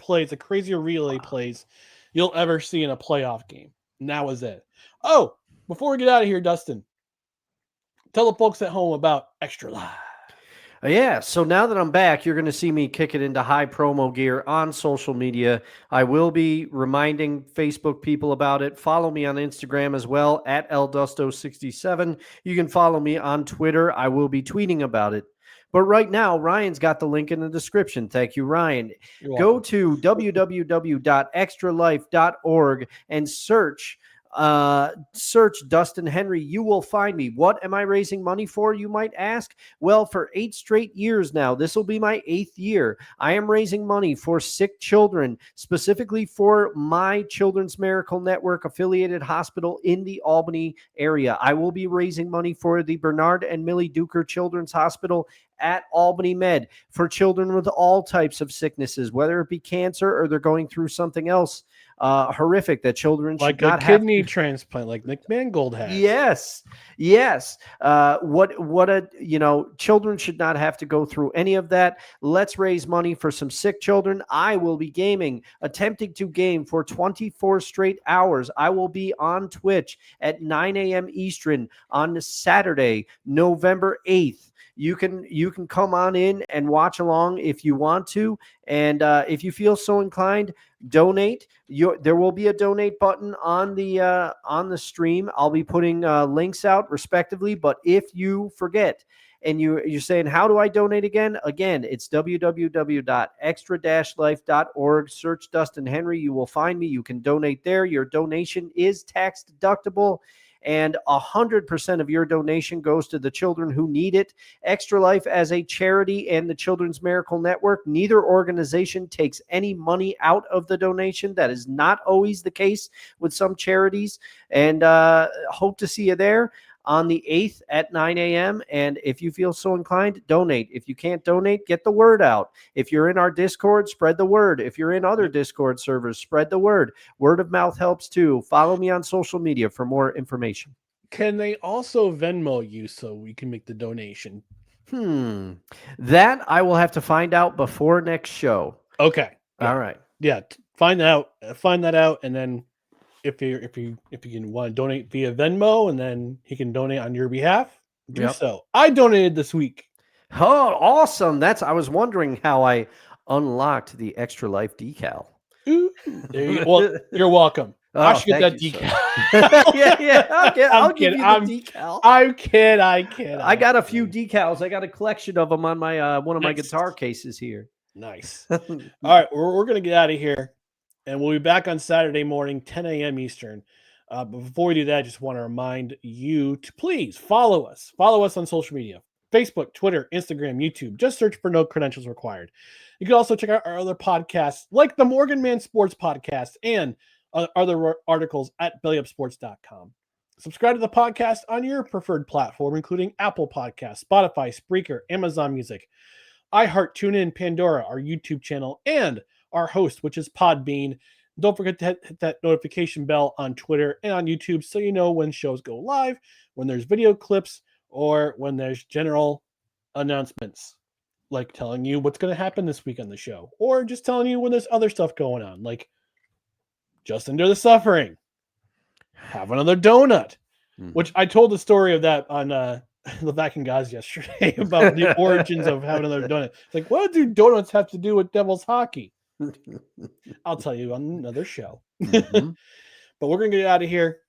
relay plays you'll ever see in a playoff game. And that was it. Oh, before we get out of here, Dustin, tell the folks at home about Extra Live. Yeah, so now that I'm back, you're going to see me kick it into high promo gear on social media. I will be reminding Facebook people about it. Follow me on Instagram as well, at eldusto67. You can follow me on Twitter. I will be tweeting about it. But right now, Ryan's got the link in the description. Thank you, Ryan. Go to www.extralife.org and search Dustin Henry. You will find me. What am I raising money for, you might ask? Well, for 8 straight years now, this will be my 8th year, I am raising money for sick children, specifically for my Children's Miracle Network affiliated hospital in the Albany area. I will be raising money for the Bernard and Millie Duker Children's Hospital at Albany Med for children with all types of sicknesses, whether it be cancer or they're going through something else horrific that children should like not a have kidney transplant, like Nick Mangold has. Yes. Children should not have to go through any of that. Let's raise money for some sick children. I will be attempting to game for 24 straight hours. I will be on Twitch at 9 a.m. Eastern on Saturday, November 8th. You can come on in and watch along if you want to. And if you feel so inclined, donate. There will be a donate button on the stream. I'll be putting links out respectively. But if you forget and you're saying, how do I donate again? Again, it's www.extra-life.org. Search Dustin Henry. You will find me. You can donate there. Your donation is tax deductible, and 100% of your donation goes to the children who need it. Extra Life as a charity and the Children's Miracle Network, neither organization takes any money out of the donation. That is not always the case with some charities. And hope to see you there on the 8th at 9 a.m. And if you feel so inclined, donate. If you can't donate, get the word out. If you're in our Discord, spread the word. If you're in other Discord servers, spread the word. Word of mouth helps too. Follow me on social media for more information. Can they also Venmo you so we can make the donation? That I will have to find out before next show. Okay. Yeah. All right. Yeah. Find that out. And then if you can want to donate via Venmo, and then he can donate on your behalf, do so. I donated this week. Oh, awesome. I was wondering how I unlocked the Extra Life decal. Ooh, there you go. Well, you're welcome. I should get that decal. I'll give you the decal. I'm kidding. I got a few decals. I got a collection of them on my one of my guitar cases here. Nice. All right, we're gonna get out of here, and we'll be back on Saturday morning, 10 a.m. Eastern. But before we do that, I just want to remind you to please follow us. Follow us on social media: Facebook, Twitter, Instagram, YouTube. Just search for No Credentials Required. You can also check out our other podcasts, like the Morgan Man Sports Podcast and other articles at bellyupsports.com. Subscribe to the podcast on your preferred platform, including Apple Podcasts, Spotify, Spreaker, Amazon Music, iHeart, TuneIn, Pandora, our YouTube channel, and our host, which is Podbean. Don't forget to hit that notification bell on Twitter and on YouTube so you know when shows go live, when there's video clips, or when there's general announcements, like telling you what's going to happen this week on the show, or just telling you when there's other stuff going on, like Just Endure the Suffering, have another donut, which I told the story of that on Levac and Gaz yesterday about the origins of having another donut. It's like, what do donuts have to do with Devils hockey? I'll tell you on another show. But we're going to get out of here.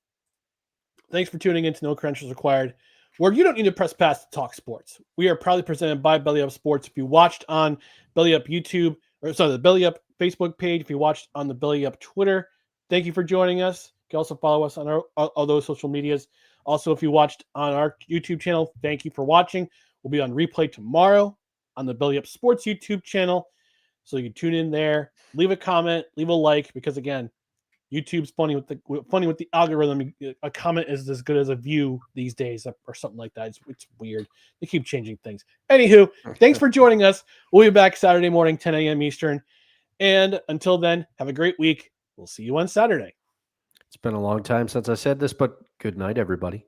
Thanks for tuning in to No Credentials Required, where you don't need to press pass to talk sports. We are proudly presented by Belly Up Sports. If you watched on Belly Up YouTube, the Belly Up Facebook page, if you watched on the Belly Up Twitter, thank you for joining us. You can also follow us on all those social medias. Also, if you watched on our YouTube channel, thank you for watching. We'll be on replay tomorrow on the Belly Up Sports YouTube channel. So you can tune in there, leave a comment, leave a like, because again, YouTube's funny with the algorithm. A comment is as good as a view these days, or something like that. It's weird. They keep changing things. Anywho, thanks for joining us. We'll be back Saturday morning, 10 a.m. Eastern. And until then, have a great week. We'll see you on Saturday. It's been a long time since I said this, but good night, everybody.